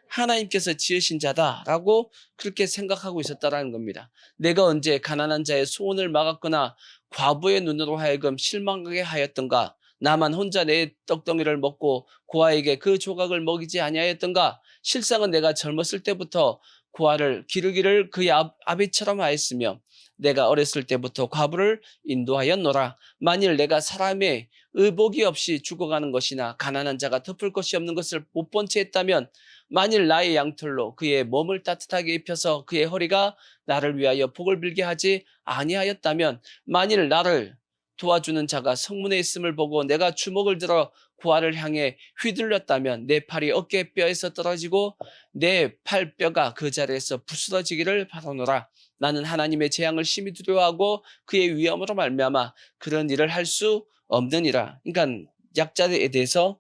Speaker 1: 하나님께서 지으신 자다라고 그렇게 생각하고 있었다라는 겁니다. 내가 언제 가난한 자의 소원을 막았거나 과부의 눈으로 하여금 실망하게 하였던가? 나만 혼자 내 떡덩이를 먹고 고아에게 그 조각을 먹이지 아니하였던가? 실상은 내가 젊었을 때부터 고아를 기르기를 그의 아비처럼 하였으며 내가 어렸을 때부터 과부를 인도하였노라. 만일 내가 사람의 의복이 없이 죽어가는 것이나 가난한 자가 덮을 것이 없는 것을 못 본 채 했다면 만일 나의 양털로 그의 몸을 따뜻하게 입혀서 그의 허리가 나를 위하여 복을 빌게 하지 아니하였다면 만일 나를 도와주는 자가 성문에 있음을 보고 내가 주먹을 들어 고아를 향해 휘둘렀다면 내 팔이 어깨뼈에서 떨어지고 내 팔뼈가 그 자리에서 부스러지기를 바라노라. 나는 하나님의 재앙을 심히 두려워하고 그의 위엄으로 말미암아 그런 일을 할 수 없느니라. 그러니까 약자에 대해서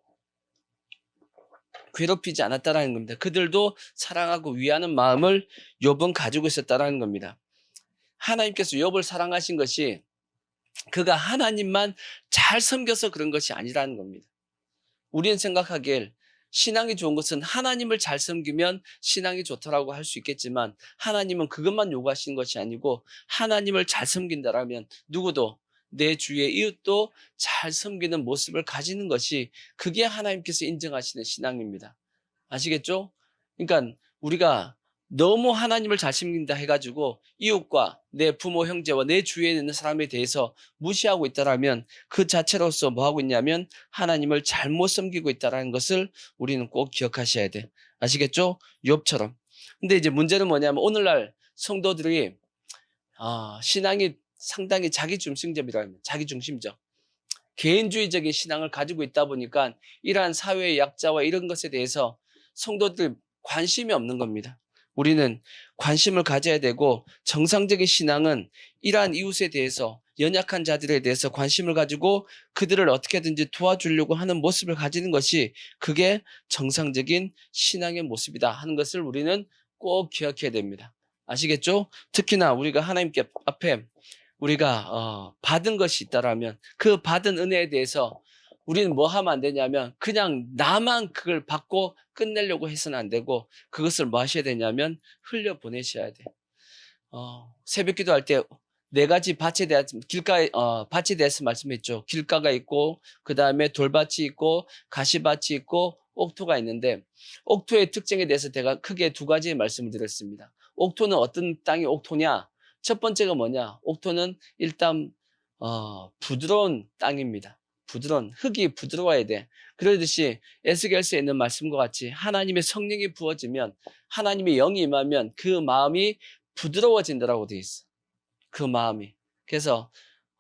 Speaker 1: 괴롭히지 않았다라는 겁니다. 그들도 사랑하고 위하는 마음을 욥은 가지고 있었다라는 겁니다. 하나님께서 욥을 사랑하신 것이 그가 하나님만 잘 섬겨서 그런 것이 아니라는 겁니다. 우리는 생각하기에 신앙이 좋은 것은 하나님을 잘 섬기면 신앙이 좋다라고 할 수 있겠지만 하나님은 그것만 요구하시는 것이 아니고 하나님을 잘 섬긴다라면 누구도 내 주위의 이웃도 잘 섬기는 모습을 가지는 것이 그게 하나님께서 인정하시는 신앙입니다. 아시겠죠? 그러니까 우리가 너무 하나님을 잘 섬긴다 해가지고 이웃과 내 부모, 형제와 내 주위에 있는 사람에 대해서 무시하고 있다라면 그 자체로서 뭐 하고 있냐면 하나님을 잘못 섬기고 있다는 것을 우리는 꼭 기억하셔야 돼. 아시겠죠? 욥처럼. 근데 이제 문제는 뭐냐면 오늘날 성도들이 신앙이 상당히 자기중심적, 개인주의적인 신앙을 가지고 있다 보니까 이러한 사회의 약자와 이런 것에 대해서 성도들이 관심이 없는 겁니다. 우리는 관심을 가져야 되고 정상적인 신앙은 이러한 이웃에 대해서 연약한 자들에 대해서 관심을 가지고 그들을 어떻게든지 도와주려고 하는 모습을 가지는 것이 그게 정상적인 신앙의 모습이다 하는 것을 우리는 꼭 기억해야 됩니다. 아시겠죠? 특히나 우리가 하나님께 앞에 우리가 받은 것이 있다라면 그 받은 은혜에 대해서 우리는 뭐 하면 안 되냐면 그냥 나만 그걸 받고 끝내려고 해서는 안 되고 그것을 뭐 하셔야 되냐면 흘려보내셔야 돼. 새벽 기도할 때 네 가지 밭에 대해서 밭에 대해서 말씀했죠. 길가가 있고 그 다음에 돌밭이 있고 가시밭이 있고 옥토가 있는데 옥토의 특징에 대해서 제가 크게 두 가지 말씀을 드렸습니다. 옥토는 어떤 땅이 옥토냐? 첫 번째가 뭐냐? 옥토는 일단 부드러운 땅입니다. 부드러운 흙이 부드러워야 돼. 그러듯이 에스겔서에 있는 말씀과 같이 하나님의 성령이 부어지면 하나님의 영이 임하면 그 마음이 부드러워진다라고 되어 있어. 그 마음이. 그래서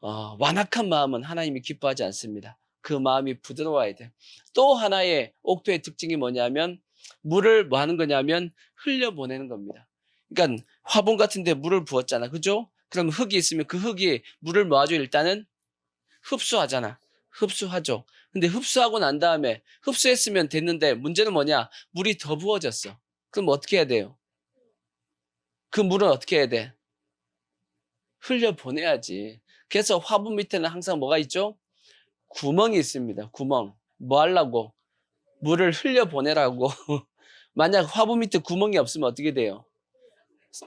Speaker 1: 완악한 마음은 하나님이 기뻐하지 않습니다. 그 마음이 부드러워야 돼. 또 하나의 옥토의 특징이 뭐냐면 물을 뭐 하는 거냐면 흘려보내는 겁니다. 그러니까 화분 같은 데 물을 부었잖아. 그죠? 그럼 흙이 있으면 그 흙이 물을 뭐하죠? 일단은 흡수하잖아. 흡수하죠. 근데 흡수하고 난 다음에 흡수했으면 됐는데 문제는 뭐냐? 물이 더 부어졌어. 그럼 어떻게 해야 돼요? 그 물은 어떻게 해야 돼? 흘려보내야지. 그래서 화분 밑에는 항상 뭐가 있죠? 구멍이 있습니다. 구멍. 뭐 하려고? 물을 흘려보내라고. 만약 화분 밑에 구멍이 없으면 어떻게 돼요?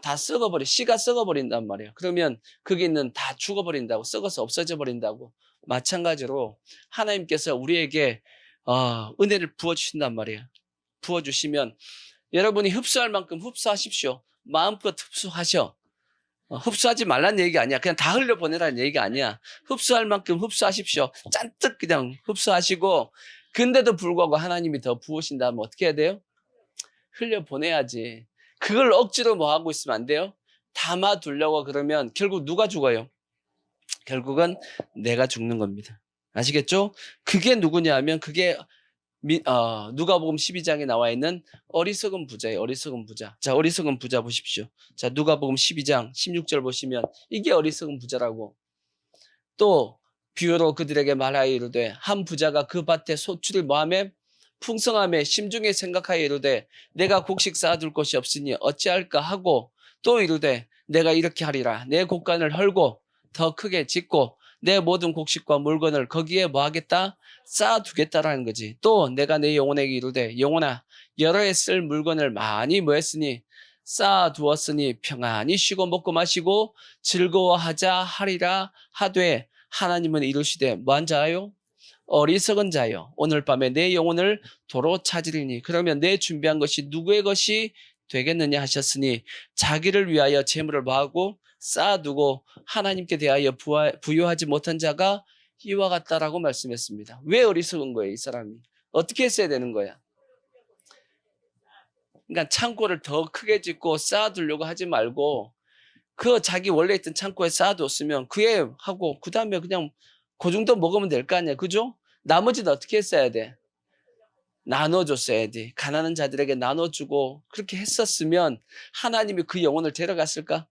Speaker 1: 다 썩어버려. 씨가 썩어버린단 말이에요. 그러면 거기는 다 죽어버린다고. 썩어서 없어져 버린다고. 마찬가지로 하나님께서 우리에게 은혜를 부어주신단 말이에요. 부어주시면 여러분이 흡수할 만큼 흡수하십시오. 마음껏 흡수하셔. 흡수하지 말란 얘기가 아니야. 그냥 다 흘려보내라는 얘기가 아니야. 흡수할 만큼 흡수하십시오. 잔뜩 그냥 흡수하시고 근데도 불구하고 하나님이 더 부으신다면 어떻게 해야 돼요? 흘려보내야지. 그걸 억지로 뭐 하고 있으면 안 돼요? 담아두려고 그러면 결국 누가 죽어요? 결국은 내가 죽는 겁니다. 아시겠죠? 그게 누구냐 하면 그게 누가복음 12장에 나와 있는 어리석은 부자예요. 어리석은 부자. 자, 어리석은 부자 보십시오. 자, 누가복음 12장 16절 보시면 이게 어리석은 부자라고. 또 비유로 그들에게 말하여 이르되 한 부자가 그 밭에 소출이 뭐하매 풍성함에 심중에 생각하여 이르되 내가 곡식 쌓아둘 곳이 없으니 어찌할까 하고 또 이르되 내가 이렇게 하리라. 내 곡간을 헐고 더 크게 짓고 내 모든 곡식과 물건을 거기에 뭐 하겠다? 쌓아두겠다라는 거지. 또 내가 내 영혼에게 이르되 영혼아 여러 해 쓸 물건을 많이 뭐 했으니 쌓아두었으니 평안히 쉬고 먹고 마시고 즐거워하자 하리라 하되 하나님은 이르시되 뭐한 자요? 어리석은 자요. 오늘 밤에 내 영혼을 도로 찾으리니 그러면 내 준비한 것이 누구의 것이 되겠느냐 하셨으니 자기를 위하여 재물을 뭐하고 쌓아두고 하나님께 대하여 부유하지 못한 자가 이와 같다라고 말씀했습니다. 왜 어리석은 거예요, 이 사람이? 어떻게 했어야 되는 거야? 그러니까 창고를 더 크게 짓고 쌓아두려고 하지 말고 그 자기 원래 있던 창고에 쌓아뒀으면 그에 하고 그 다음에 그냥 그 정도 먹으면 될 거 아니야, 그죠? 나머지는 어떻게 했어야 돼? 나눠줬어야 돼. 가난한 자들에게 나눠주고 그렇게 했었으면 하나님이 그 영혼을 데려갔을까?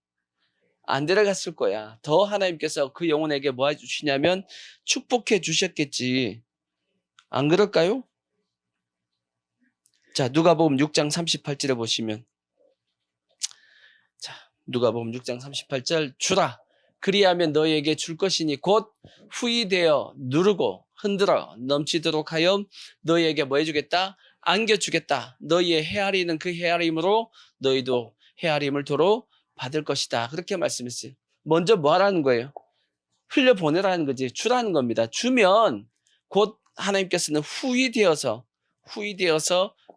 Speaker 1: 안 데려갔을 거야. 더 하나님께서 그 영혼에게 뭐 해주시냐면 축복해 주셨겠지. 안 그럴까요? 자, 누가복음 6장 38절에 보시면 자, 누가복음 6장 38절 주라. 그리하면 너희에게 줄 것이니 곧 후이되어 누르고 흔들어 넘치도록 하여 너희에게 뭐 해주겠다? 안겨주겠다. 너희의 헤아리는 그 헤아림으로 너희도 헤아림을 도로 받을 것이다. 그렇게 말씀했어요. 먼저 뭐 하라는 거예요? 흘려보내라는 거지. 주라는 겁니다. 주면 곧 하나님께서는 후이되어서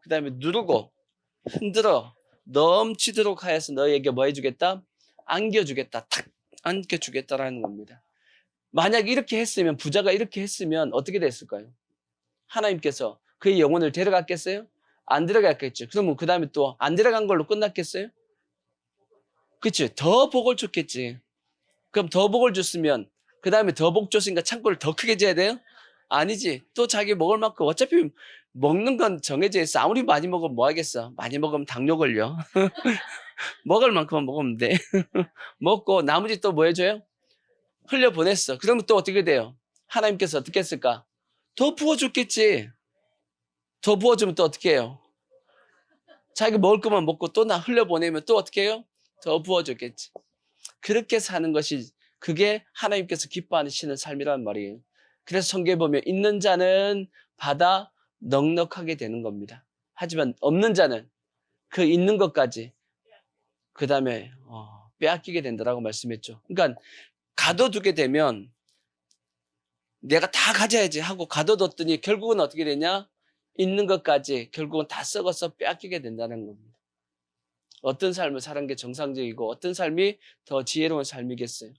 Speaker 1: 그 다음에 누르고 흔들어 넘치도록 하여서 너희에게 뭐 해주겠다? 안겨주겠다. 탁 안겨주겠다라는 겁니다. 만약 이렇게 했으면 부자가 이렇게 했으면 어떻게 됐을까요? 하나님께서 그의 영혼을 데려갔겠어요? 안 데려갔겠죠. 그러면 그 다음에 또 안 데려간 걸로 끝났겠어요? 그치? 더 복을 줬겠지. 그럼 더 복을 줬으면 그 다음에 더 복 줬으니까 창고를 더 크게 지어야 돼요? 아니지. 또 자기 먹을 만큼 어차피 먹는 건 정해져 있어. 아무리 많이 먹으면 뭐 하겠어? 많이 먹으면 당뇨 걸려. 먹을 만큼만 먹으면 돼. 먹고 나머지 또 뭐 해줘요? 흘려보냈어. 그러면 또 어떻게 돼요? 하나님께서 어떻게 했을까? 더 부어줬겠지. 더 부어주면 또 어떻게 해요? 자기가 먹을 것만 먹고 또 나 흘려보내면 또 어떻게 해요? 더 부어줬겠지. 그렇게 사는 것이 그게 하나님께서 기뻐하시는 삶이란 말이에요. 그래서 성경에 보면 있는 자는 받아 넉넉하게 되는 겁니다. 하지만 없는 자는 그 있는 것까지 그 다음에 빼앗기게 된다라고 말씀했죠. 그러니까 가둬두게 되면 내가 다 가져야지 하고 가둬뒀더니 결국은 어떻게 되냐? 있는 것까지 결국은 다 썩어서 빼앗기게 된다는 겁니다. 어떤 삶을 사는 게 정상적이고 어떤 삶이 더 지혜로운 삶이겠어요?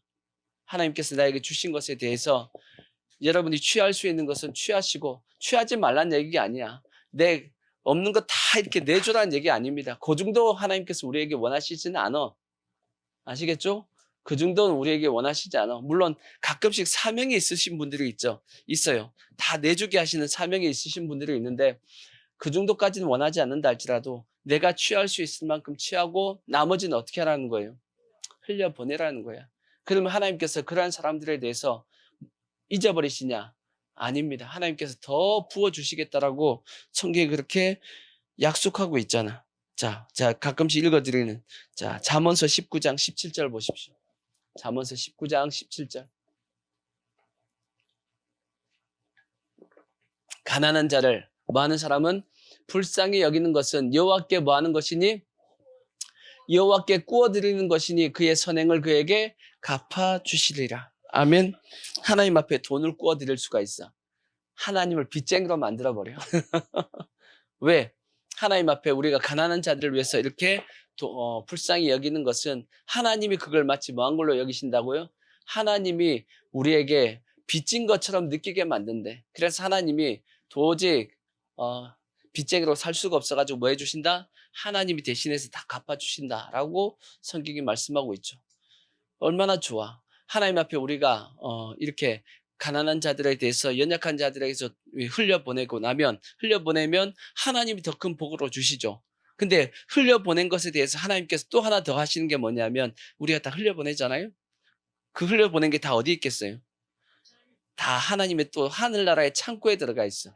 Speaker 1: 하나님께서 나에게 주신 것에 대해서 여러분이 취할 수 있는 것은 취하시고 취하지 말라는 얘기가 아니야. 내 없는 거 다 이렇게 내주라는 얘기 아닙니다. 그 정도 하나님께서 우리에게 원하시지는 않아. 아시겠죠? 그 정도는 우리에게 원하시지 않아. 물론 가끔씩 사명이 있으신 분들이 있어요. 다 내주게 하시는 사명이 있으신 분들이 있는데 그 정도까지는 원하지 않는다 할지라도 내가 취할 수 있을 만큼 취하고 나머지는 어떻게 하라는 거예요? 흘려보내라는 거야. 그러면 하나님께서 그러한 사람들에 대해서 잊어버리시냐? 아닙니다. 하나님께서 더 부어주시겠다라고 성경에 그렇게 약속하고 있잖아. 자, 가끔씩 읽어드리는, 잠언서 19장 17절 보십시오. 잠언서 19장 17절. 가난한 자를 뭐 하는 사람은 불쌍히 여기는 것은 여호와께 뭐 하는 것이니? 여호와께 구워드리는 것이니 그의 선행을 그에게 갚아주시리라. 아멘. 하나님 앞에 돈을 구워드릴 수가 있어. 하나님을 빚쟁이로 만들어버려. 왜? 하나님 앞에 우리가 가난한 자들을 위해서 이렇게 불쌍히 여기는 것은 하나님이 그걸 마치 뭐한 걸로 여기신다고요? 하나님이 우리에게 빚진 것처럼 느끼게 만든대. 그래서 하나님이 도저히 빚쟁이로 살 수가 없어가지고 뭐 해주신다? 하나님이 대신해서 다 갚아주신다라고 성경이 말씀하고 있죠. 얼마나 좋아. 하나님 앞에 우리가 이렇게 가난한 자들에 대해서 연약한 자들에게서 흘려보내면 하나님이 더 큰 복으로 주시죠. 근데 흘려보낸 것에 대해서 하나님께서 또 하나 더 하시는 게 뭐냐면 우리가 다 흘려보내잖아요. 그 흘려보낸 게 다 어디 있겠어요? 다 하나님의 또 하늘나라의 창고에 들어가 있어.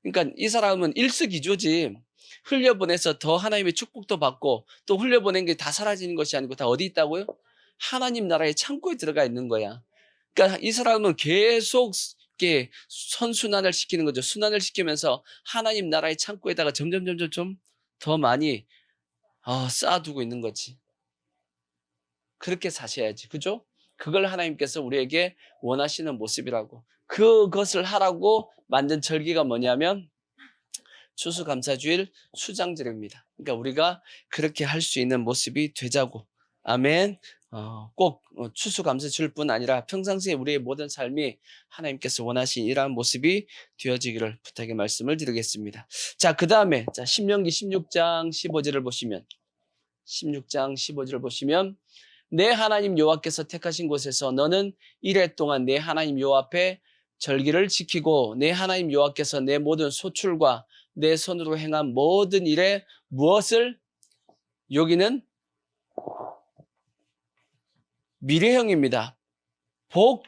Speaker 1: 그러니까 이 사람은 일석이조지. 흘려보내서 더 하나님의 축복도 받고 또 흘려보낸 게 다 사라지는 것이 아니고 다 어디 있다고요? 하나님 나라의 창고에 들어가 있는 거야. 그러니까 이 사람은 계속 이렇게 선순환을 시키는 거죠. 순환을 시키면서 하나님 나라의 창고에다가 점점 좀 더 많이 쌓아두고 있는 거지. 그렇게 사셔야지. 그죠? 그걸 하나님께서 우리에게 원하시는 모습이라고. 그것을 하라고 만든 절기가 뭐냐면 추수감사주일 수장절입니다. 그러니까 우리가 그렇게 할 수 있는 모습이 되자고. 아멘. 꼭 추수감사주일 뿐 아니라 평상시에 우리의 모든 삶이 하나님께서 원하신 이러한 모습이 되어지기를 부탁의 말씀을 드리겠습니다. 자, 그 다음에 신명기 16장 15절을 보시면 16장 15절을 보시면 내 하나님 여호와께서 택하신 곳에서 너는 이래 동안 내 하나님 여호와 앞에 절기를 지키고 내 하나님 여호와께서 내 모든 소출과 내 손으로 행한 모든 일에 무엇을? 여기는 미래형입니다. 복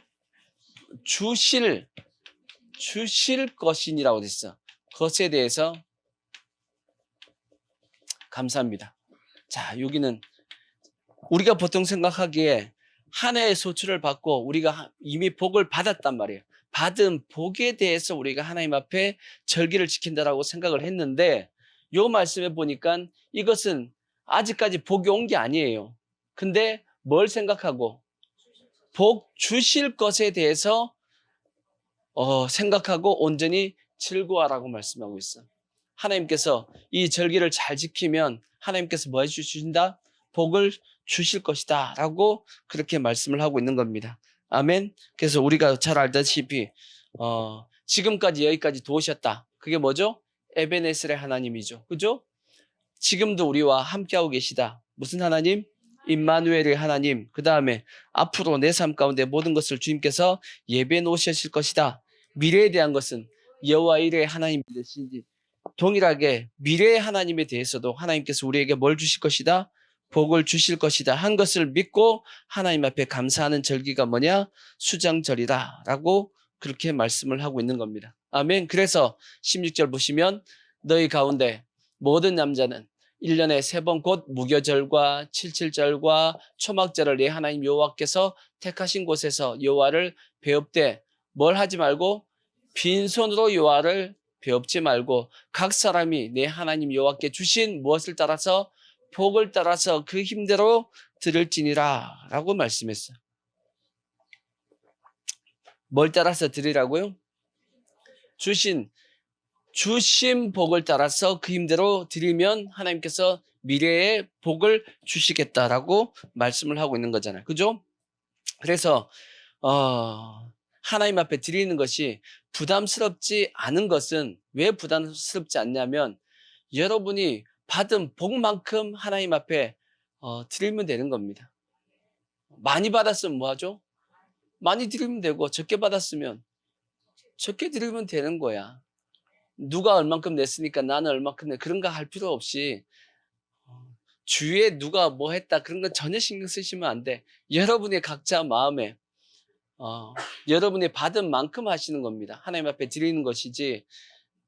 Speaker 1: 주실 것이니라고 됐어. 그것에 대해서 감사합니다. 자, 여기는 우리가 보통 생각하기에 한 해의 소출을 받고 우리가 이미 복을 받았단 말이에요. 받은 복에 대해서 우리가 하나님 앞에 절기를 지킨다라고 생각을 했는데 요 말씀에 보니까 이것은 아직까지 복이 온 게 아니에요. 근데 뭘 생각하고 복 주실 것에 대해서 생각하고 온전히 즐거워하라고 말씀하고 있어. 하나님께서 이 절기를 잘 지키면 하나님께서 뭐 해주신다? 복을 주실 것이다 라고 그렇게 말씀을 하고 있는 겁니다. 아멘. 그래서 우리가 잘 알다시피 지금까지 여기까지 도우셨다. 그게 뭐죠? 에베네셀의 하나님이죠. 그죠? 지금도 우리와 함께하고 계시다. 무슨 하나님? 임마누엘의 하나님. 그 다음에 앞으로 내 삶 가운데 모든 것을 주님께서 예배해 놓으실 것이다. 미래에 대한 것은 여호와 이레의 하나님 되신지 동일하게 미래의 하나님에 대해서도 하나님께서 우리에게 뭘 주실 것이다? 복을 주실 것이다 한 것을 믿고 하나님 앞에 감사하는 절기가 뭐냐? 수장절이다 라고 그렇게 말씀을 하고 있는 겁니다. 아멘. 그래서 16절 보시면 너희 가운데 모든 남자는 1년에 3번 곧 무교절과 칠칠절과 초막절을 내 하나님 여호와께서 택하신 곳에서 여호와를 배웁되 뭘 하지 말고 빈손으로 여호와를 배웁지 말고 각 사람이 내 하나님 여호와께 주신 무엇을 따라서 복을 따라서 그 힘대로 드릴지니라 라고 말씀했어요. 뭘 따라서 드리라고요? 주신 주신 복을 따라서 그 힘대로 드리면 하나님께서 미래의 복을 주시겠다라고 말씀을 하고 있는 거잖아요. 그죠? 그래서 하나님 앞에 드리는 것이 부담스럽지 않은 것은 왜 부담스럽지 않냐면 여러분이 받은 복만큼 하나님 앞에 드리면 되는 겁니다. 많이 받았으면 뭐 하죠? 많이 드리면 되고 적게 받았으면 적게 드리면 되는 거야. 누가 얼만큼 냈으니까 나는 얼만큼 내 그런 거 할 필요 없이 주위에 누가 뭐 했다 그런 거 전혀 신경 쓰시면 안 돼. 여러분의 각자 마음에 여러분이 받은 만큼 하시는 겁니다. 하나님 앞에 드리는 것이지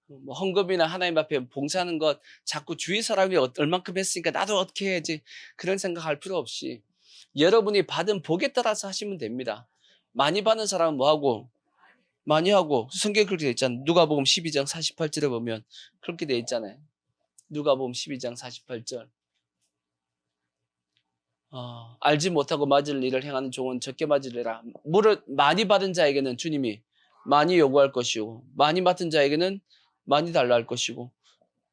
Speaker 1: 뭐 헌금이나 하나님 앞에 봉사하는 것 자꾸 주위 사람이 얼만큼 했으니까 나도 어떻게 해야지 그런 생각할 필요 없이 여러분이 받은 복에 따라서 하시면 됩니다. 많이 받는 사람은 뭐하고? 많이 하고 성경에 그렇게 돼 있잖아요. 누가복음 12장 48절에 보면 그렇게 돼 있잖아요. 누가복음 12장 48절 알지 못하고 맞을 일을 행하는 종은 적게 맞으리라. 물을 많이 받은 자에게는 주님이 많이 요구할 것이고 많이 맡은 자에게는 많이 달라 할 것이고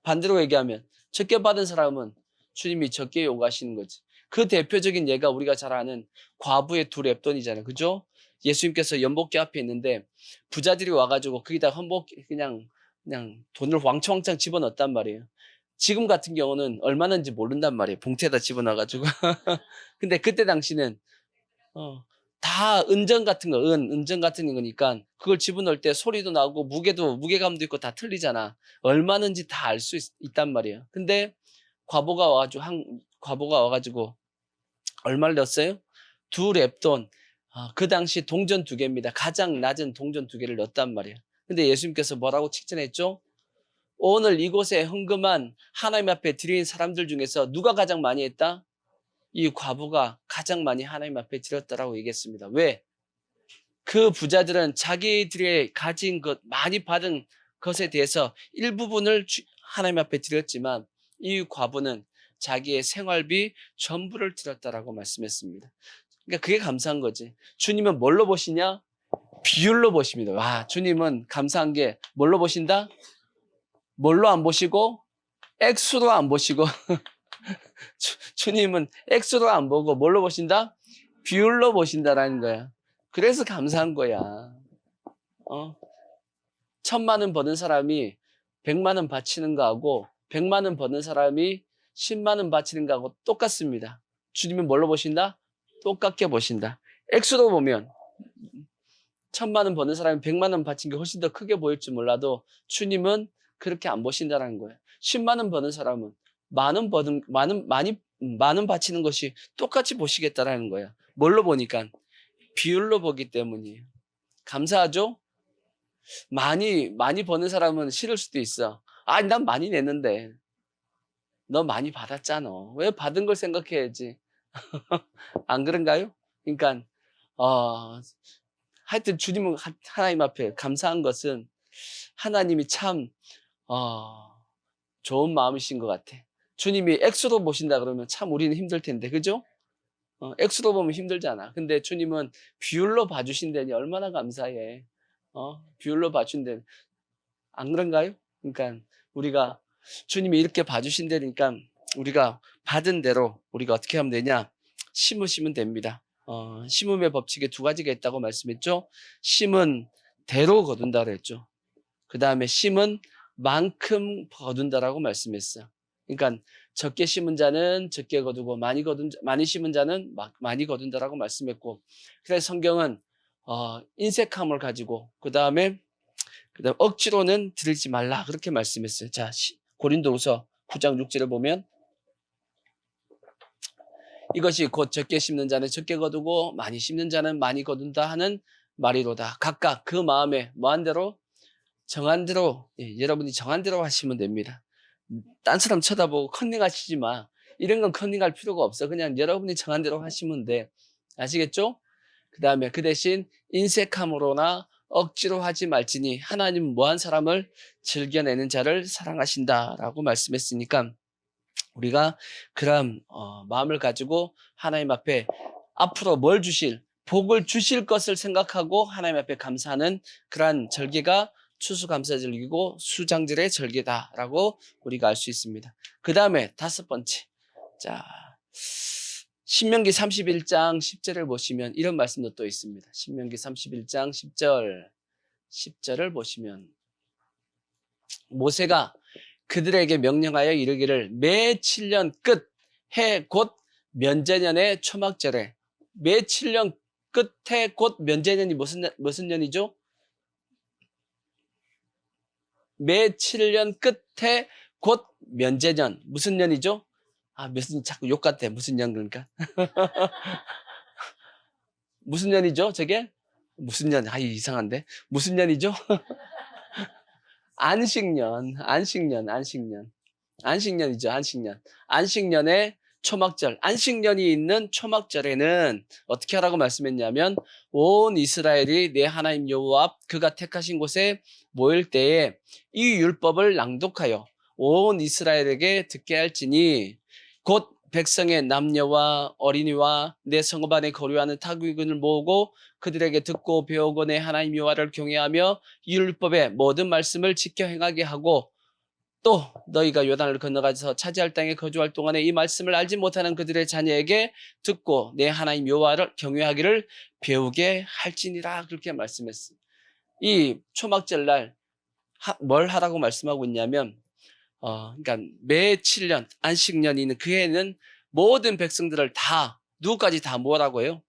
Speaker 1: 반대로 얘기하면 적게 받은 사람은 주님이 적게 요구하시는 거지. 그 대표적인 예가 우리가 잘 아는 과부의 두 랩돈이잖아요. 그죠? 예수님께서 연복궤 앞에 있는데 부자들이 와가지고 거기다 그냥 돈을 왕창왕창 집어넣었단 말이에요. 지금 같은 경우는 얼마나인지 모른단 말이에요. 봉투에다 집어넣어가지고. 근데 그때 당시는 다 은전 같은 거, 은전 같은 거니까 그걸 집어넣을 때 소리도 나고 무게감도 있고 다 틀리잖아. 얼마는지 다 알 수 있단 말이에요. 근데 과부가 와가지고 얼마를 넣었어요? 두 랩돈. 그 당시 동전 두 개입니다. 가장 낮은 동전 두 개를 넣었단 말이에요. 근데 예수님께서 뭐라고 칭찬했죠? 오늘 이곳에 헌금한 하나님 앞에 드린 사람들 중에서 누가 가장 많이 했다? 이 과부가 가장 많이 하나님 앞에 드렸다라고 얘기했습니다. 왜? 그 부자들은 자기들의 가진 것, 많이 받은 것에 대해서 일부분을 하나님 앞에 드렸지만 이 과부는 자기의 생활비 전부를 드렸다라고 말씀했습니다. 그러니까 그게 감사한 거지. 주님은 뭘로 보시냐? 비율로 보십니다. 와, 주님은 감사한 게 뭘로 보신다? 뭘로 안 보시고? 액수로 안 보시고 주님은 액수로 안 보고 뭘로 보신다? 비율로 보신다라는 거야. 그래서 감사한 거야. 1,000만 원 버는 사람이 100만 원 바치는 거하고 100만 원 버는 사람이 10만 원 바치는 거하고 똑같습니다. 주님은 뭘로 보신다? 똑같게 보신다. 액수로 보면 1,000만 원 버는 사람이 100만 원 바친 게 훨씬 더 크게 보일지 몰라도 주님은 그렇게 안 보신다는 거예요. 10만 원 버는 사람은 많은 바치는 것이 똑같이 보시겠다라는 거예요. 뭘로 보니까? 비율로 보기 때문이에요. 감사하죠? 많이 버는 사람은 싫을 수도 있어. 아니, 난 많이 냈는데. 너 많이 받았잖아. 왜 받은 걸 생각해야지. 안 그런가요? 그러니까, 하여튼 주님은 하나님 앞에 감사한 것은 하나님이 참, 좋은 마음이신 것 같아. 주님이 액수로 보신다 그러면 참 우리는 힘들 텐데, 그죠? 액수로 보면 힘들잖아. 근데 주님은 비율로 봐주신다니 얼마나 감사해. 비율로 봐준다니. 안 그런가요? 그러니까 우리가 주님이 이렇게 봐주신다니까 우리가 받은 대로 우리가 어떻게 하면 되냐? 심으시면 됩니다. 심음의 법칙에 두 가지가 있다고 말씀했죠. 심은 대로 거둔다 그랬죠. 그 다음에 심은 만큼 거둔다라고 말씀했어요. 그러니까 적게 심은 자는 적게 거두고 많이 심은 자는 많이 거둔다라고 말씀했고, 그래서 성경은 인색함을 가지고 그 다음에 억지로는 드리지 말라 그렇게 말씀했어요. 자, 고린도후서 9장 6절을 보면 이것이 곧 적게 심는 자는 적게 거두고 많이 심는 자는 많이 거둔다 하는 말이로다. 각각 그 마음에 뭐한 대로 정한 대로 여러분이 정한 대로 하시면 됩니다. 딴 사람 쳐다보고 컨닝하시지 마. 이런 건 컨닝할 필요가 없어. 그냥 여러분이 정한 대로 하시면 돼. 아시겠죠? 그 다음에 그 대신 인색함으로나 억지로 하지 말지니 하나님은 뭐한 사람을 즐겨내는 자를 사랑하신다라고 말씀했으니까 우리가 그런 마음을 가지고 하나님 앞에 앞으로 뭘 주실, 복을 주실 것을 생각하고 하나님 앞에 감사하는 그러한 절기가 추수감사절기고 수장절의 절기다라고 우리가 알 수 있습니다. 그 다음에 다섯 번째, 자, 신명기 31장 10절을 보시면 이런 말씀도 또 있습니다. 신명기 31장 10절을 보시면 모세가 그들에게 명령하여 이르기를 매 7년 끝 해 곧 면제년의 초막절에, 매 7년 끝에 곧 면제년이 무슨 년이죠? 매 7년 끝에 곧 면제년. 무슨 년이죠? 무슨 자꾸 욕 같아. 무슨 년 그러니까. 무슨 년이죠? 저게? 무슨 년? 이상한데. 무슨 년이죠? 안식년이죠. 안식년의 초막절. 안식년이 있는 초막절에는 어떻게 하라고 말씀했냐면 온 이스라엘이 내 하나님 여호와 앞 그가 택하신 곳에 모일 때에 이 율법을 낭독하여 온 이스라엘에게 듣게 할지니 곧 백성의 남녀와 어린이와 내 성읍 안에 거류하는 타국인을 모으고 그들에게 듣고 배우고 내 하나님 여호와를 경외하며 이 율법의 모든 말씀을 지켜 행하게 하고 또 너희가 요단을 건너가서 차지할 땅에 거주할 동안에 이 말씀을 알지 못하는 그들의 자녀에게 듣고 내 하나님 여호와를 경외하기를 배우게 할지니라 그렇게 말씀했어요. 이 초막절날 뭘 하라고 말씀하고 있냐면 그러니까 매 7년 안식년이 있는 그 해에는 모든 백성들을 다 누구까지 다 모으라고 해요.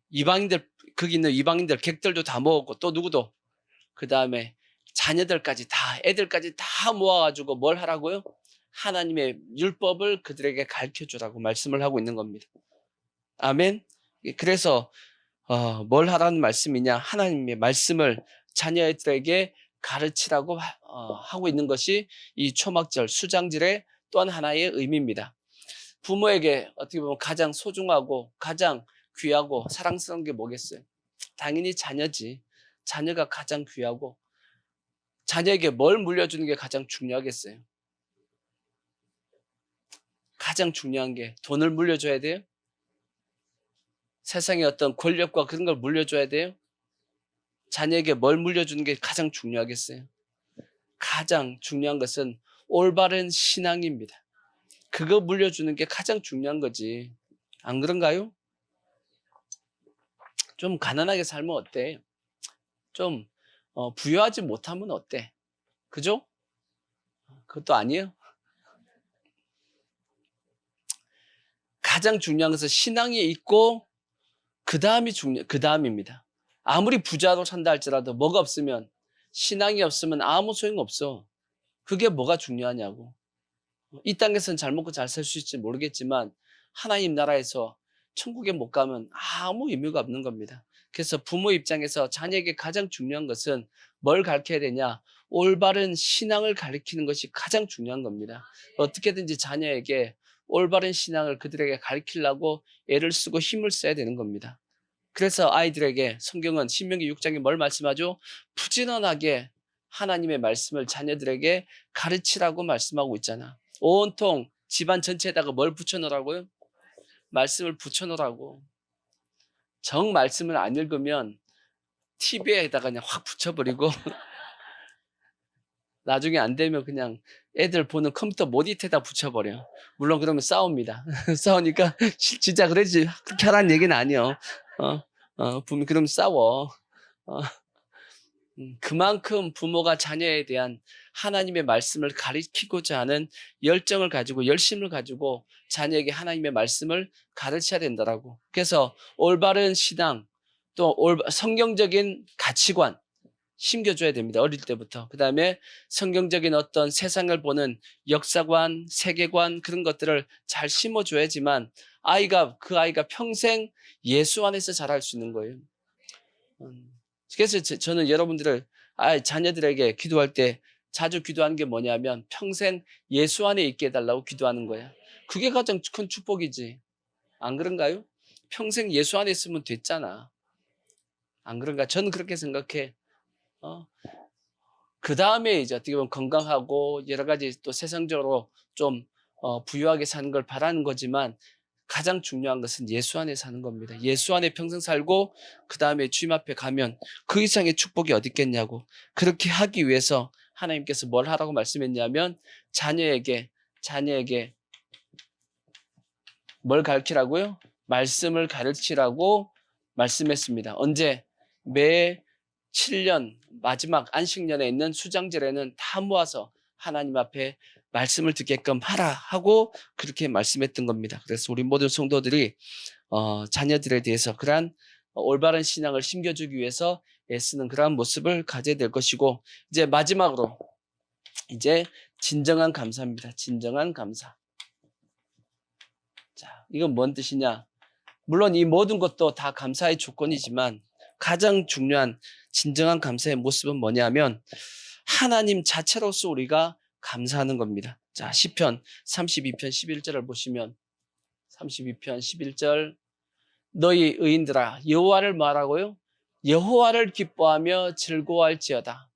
Speaker 1: 이방인들 거기 있는 이방인들 객들도 다 모으고 또 누구도 그 다음에 자녀들까지 다 애들까지 다 모아가지고 뭘 하라고요? 하나님의 율법을 그들에게 가르쳐주라고 말씀을 하고 있는 겁니다. 아멘. 그래서 뭘 하라는 말씀이냐? 하나님의 말씀을 자녀들에게 가르치라고 하고 있는 것이 이 초막절 수장절의 또한 하나의 의미입니다. 부모에게 어떻게 보면 가장 소중하고 가장 귀하고 사랑스러운 게 뭐겠어요? 당연히 자녀지. 자녀가 가장 귀하고 자녀에게 뭘 물려주는 게 가장 중요하겠어요? 가장 중요한 게 돈을 물려줘야 돼요? 세상의 어떤 권력과 그런 걸 물려줘야 돼요? 자녀에게 뭘 물려주는 게 가장 중요하겠어요? 가장 중요한 것은 올바른 신앙입니다. 그거 물려주는 게 가장 중요한 거지. 안 그런가요? 좀 가난하게 살면 어때? 좀 부유하지 못하면 어때? 그죠? 그것도 아니에요. 가장 중요한 것은 신앙이 있고 그 다음입니다. 아무리 부자로 산다 할지라도 뭐가 없으면 신앙이 없으면 아무 소용없어. 그게 뭐가 중요하냐고. 이 땅에서는 잘 먹고 잘 살 수 있을지 모르겠지만 하나님 나라에서 천국에 못 가면 아무 의미가 없는 겁니다. 그래서 부모 입장에서 자녀에게 가장 중요한 것은 뭘 가르쳐야 되냐? 올바른 신앙을 가르치는 것이 가장 중요한 겁니다. 어떻게든지 자녀에게 올바른 신앙을 그들에게 가르치려고 애를 쓰고 힘을 써야 되는 겁니다. 그래서 아이들에게 성경은 신명기 6장에 뭘 말씀하죠? 부지런하게 하나님의 말씀을 자녀들에게 가르치라고 말씀하고 있잖아. 온통 집안 전체에다가 뭘 붙여놓으라고요? 말씀을 붙여놓으라고. 정 말씀을 안 읽으면 TV에다가 그냥 확 붙여버리고 나중에 안 되면 그냥 애들 보는 컴퓨터 모니터에다 붙여버려. 물론 그러면 싸웁니다. 싸우니까 진짜 그러지. 그렇게 하라는 얘기는 아니요. 그럼 싸워. 그만큼 부모가 자녀에 대한 하나님의 말씀을 가르치고자 하는 열정을 가지고 열심을 가지고 자녀에게 하나님의 말씀을 가르쳐야 된다라고. 그래서 올바른 신앙 또 성경적인 가치관 심겨줘야 됩니다. 어릴 때부터. 그 다음에 성경적인 어떤 세상을 보는 역사관, 세계관 그런 것들을 잘 심어줘야지만 그 아이가 평생 예수 안에서 자랄 수 있는 거예요. 그래서 저는 여러분들을 자녀들에게 기도할 때 자주 기도하는 게 뭐냐면 평생 예수 안에 있게 해달라고 기도하는 거야. 그게 가장 큰 축복이지. 안 그런가요? 평생 예수 안에 있으면 됐잖아. 안 그런가? 저는 그렇게 생각해. 그 다음에 이제 어떻게 보면 건강하고 여러 가지 또 세상적으로 좀 부유하게 사는 걸 바라는 거지만 가장 중요한 것은 예수 안에 사는 겁니다. 예수 안에 평생 살고 그 다음에 주님 앞에 가면 그 이상의 축복이 어디 있겠냐고. 그렇게 하기 위해서 하나님께서 뭘 하라고 말씀했냐면 자녀에게 뭘 가르치라고요? 말씀을 가르치라고 말씀했습니다. 언제? 매 7년 마지막 안식년에 있는 수장절에는 다 모아서 하나님 앞에 말씀을 듣게끔 하라 하고 그렇게 말씀했던 겁니다. 그래서 우리 모든 성도들이 자녀들에 대해서 그러한 올바른 신앙을 심겨주기 위해서 애쓰는 그러한 모습을 가져야 될 것이고, 이제 마지막으로 이제 진정한 감사입니다. 진정한 감사. 자, 이건 뭔 뜻이냐? 물론 이 모든 것도 다 감사의 조건이지만 가장 중요한 진정한 감사의 모습은 뭐냐면 하나님 자체로서 우리가 감사하는 겁니다. 자, 시편 32편 11절을 보시면 32편 11절 너희 의인들아 여호와를 말하고요. 여호와를 기뻐하며 즐거워할지어다.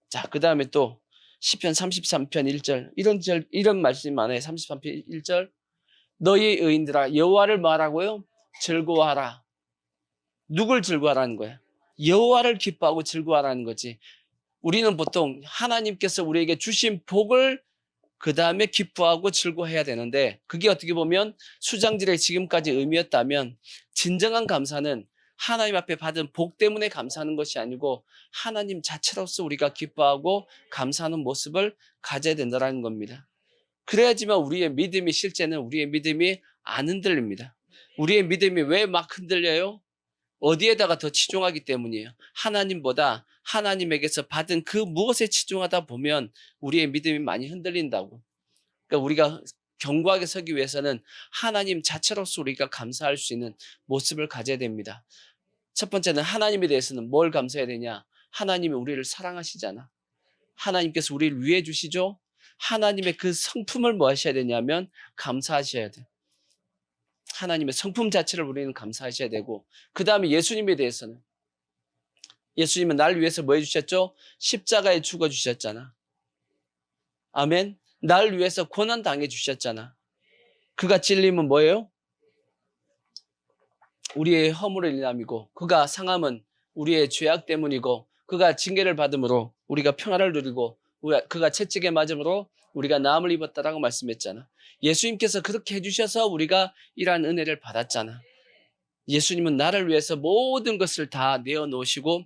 Speaker 1: 자, 그 다음에 또 시편 33편 1절 이런 말씀이 많아요. 33편 1절 너희 의인들아 여호와를 말하고요. 즐거워하라. 누굴 즐거워하라는 거야? 여호와를 기뻐하고 즐거워하라는 거지. 우리는 보통 하나님께서 우리에게 주신 복을 그 다음에 기뻐하고 즐거워해야 되는데 그게 어떻게 보면 수장질의 지금까지 의미였다면 진정한 감사는 하나님 앞에 받은 복 때문에 감사하는 것이 아니고 하나님 자체로서 우리가 기뻐하고 감사하는 모습을 가져야 된다는 겁니다. 그래야지만 우리의 믿음이 실제는 우리의 믿음이 안 흔들립니다. 우리의 믿음이 왜 막 흔들려요? 어디에다가 더 치중하기 때문이에요. 하나님보다 하나님에게서 받은 그 무엇에 치중하다 보면 우리의 믿음이 많이 흔들린다고. 그러니까 우리가 견고하게 서기 위해서는 하나님 자체로서 우리가 감사할 수 있는 모습을 가져야 됩니다. 첫 번째는 하나님에 대해서는 뭘 감사해야 되냐? 하나님이 우리를 사랑하시잖아. 하나님께서 우리를 위해 주시죠? 하나님의 그 성품을 뭐 하셔야 되냐면 감사하셔야 돼. 하나님의 성품 자체를 우리는 감사하셔야 되고, 그 다음에 예수님에 대해서는 예수님은 나를 위해서 뭐 해주셨죠? 십자가에 죽어주셨잖아. 아멘. 나를 위해서 고난 당해주셨잖아. 그가 찔림은 뭐예요? 우리의 허물을 인함이고, 그가 상함은 우리의 죄악 때문이고, 그가 징계를 받음으로 우리가 평화를 누리고, 그가 채찍에 맞음으로 우리가 나음을 입었다라고 말씀했잖아. 예수님께서 그렇게 해주셔서 우리가 이러한 은혜를 받았잖아. 예수님은 나를 위해서 모든 것을 다 내어놓으시고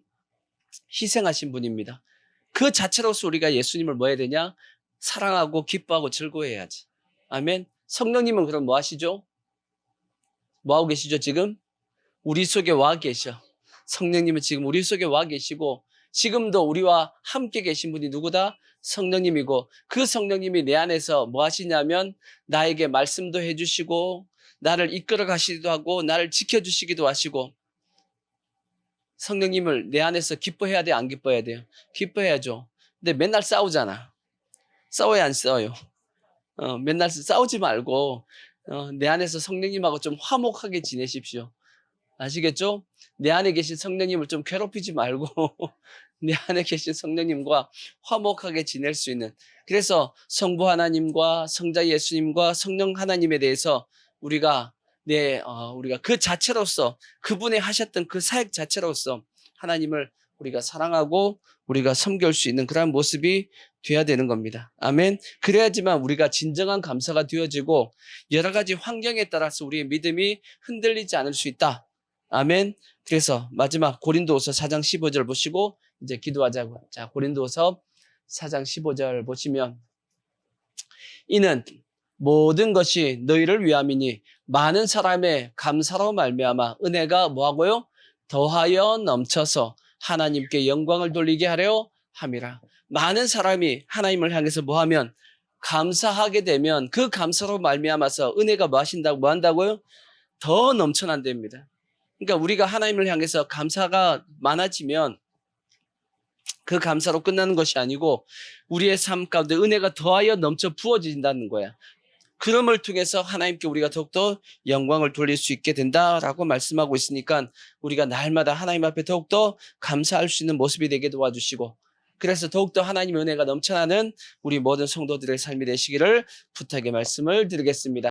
Speaker 1: 희생하신 분입니다. 그 자체로서 우리가 예수님을 뭐 해야 되냐? 사랑하고 기뻐하고 즐거워해야지. 아멘. 성령님은 그럼 뭐 하시죠? 뭐 하고 계시죠 지금? 우리 속에 와 계셔. 성령님은 지금 우리 속에 와 계시고 지금도 우리와 함께 계신 분이 누구다? 성령님이고 그 성령님이 내 안에서 뭐 하시냐면 나에게 말씀도 해주시고 나를 이끌어 가시기도 하고 나를 지켜주시기도 하시고 성령님을 내 안에서 기뻐해야 돼? 안 기뻐해야 돼요? 기뻐해야죠. 근데 맨날 싸우잖아. 싸워야 안 싸워요? 맨날 싸우지 말고 내 안에서 성령님하고 좀 화목하게 지내십시오. 아시겠죠? 내 안에 계신 성령님을 좀 괴롭히지 말고 내 안에 계신 성령님과 화목하게 지낼 수 있는, 그래서 성부 하나님과 성자 예수님과 성령 하나님에 대해서 우리가 우리가 그 자체로서 그분이 하셨던 그 사역 자체로서 하나님을 우리가 사랑하고 우리가 섬길 수 있는 그런 모습이 돼야 되는 겁니다. 아멘. 그래야지만 우리가 진정한 감사가 되어지고 여러 가지 환경에 따라서 우리의 믿음이 흔들리지 않을 수 있다. 아멘. 그래서 마지막 고린도후서 4장 15절 보시고 이제 기도하자고. 자, 고린도후서 4장 15절 보시면 이는 모든 것이 너희를 위함이니 많은 사람의 감사로 말미암아 은혜가 뭐하고요? 더하여 넘쳐서 하나님께 영광을 돌리게 하려 함이라. 많은 사람이 하나님을 향해서 뭐하면 감사하게 되면 그 감사로 말미암아서 은혜가 뭐 하신다고 뭐 한다고요? 더 넘쳐난답니다. 그러니까 우리가 하나님을 향해서 감사가 많아지면 그 감사로 끝나는 것이 아니고 우리의 삶 가운데 은혜가 더하여 넘쳐 부어진다는 거야. 그럼을 통해서 하나님께 우리가 더욱더 영광을 돌릴 수 있게 된다라고 말씀하고 있으니까 우리가 날마다 하나님 앞에 더욱더 감사할 수 있는 모습이 되게 도와주시고, 그래서 더욱더 하나님의 은혜가 넘쳐나는 우리 모든 성도들의 삶이 되시기를 부탁의 말씀을 드리겠습니다.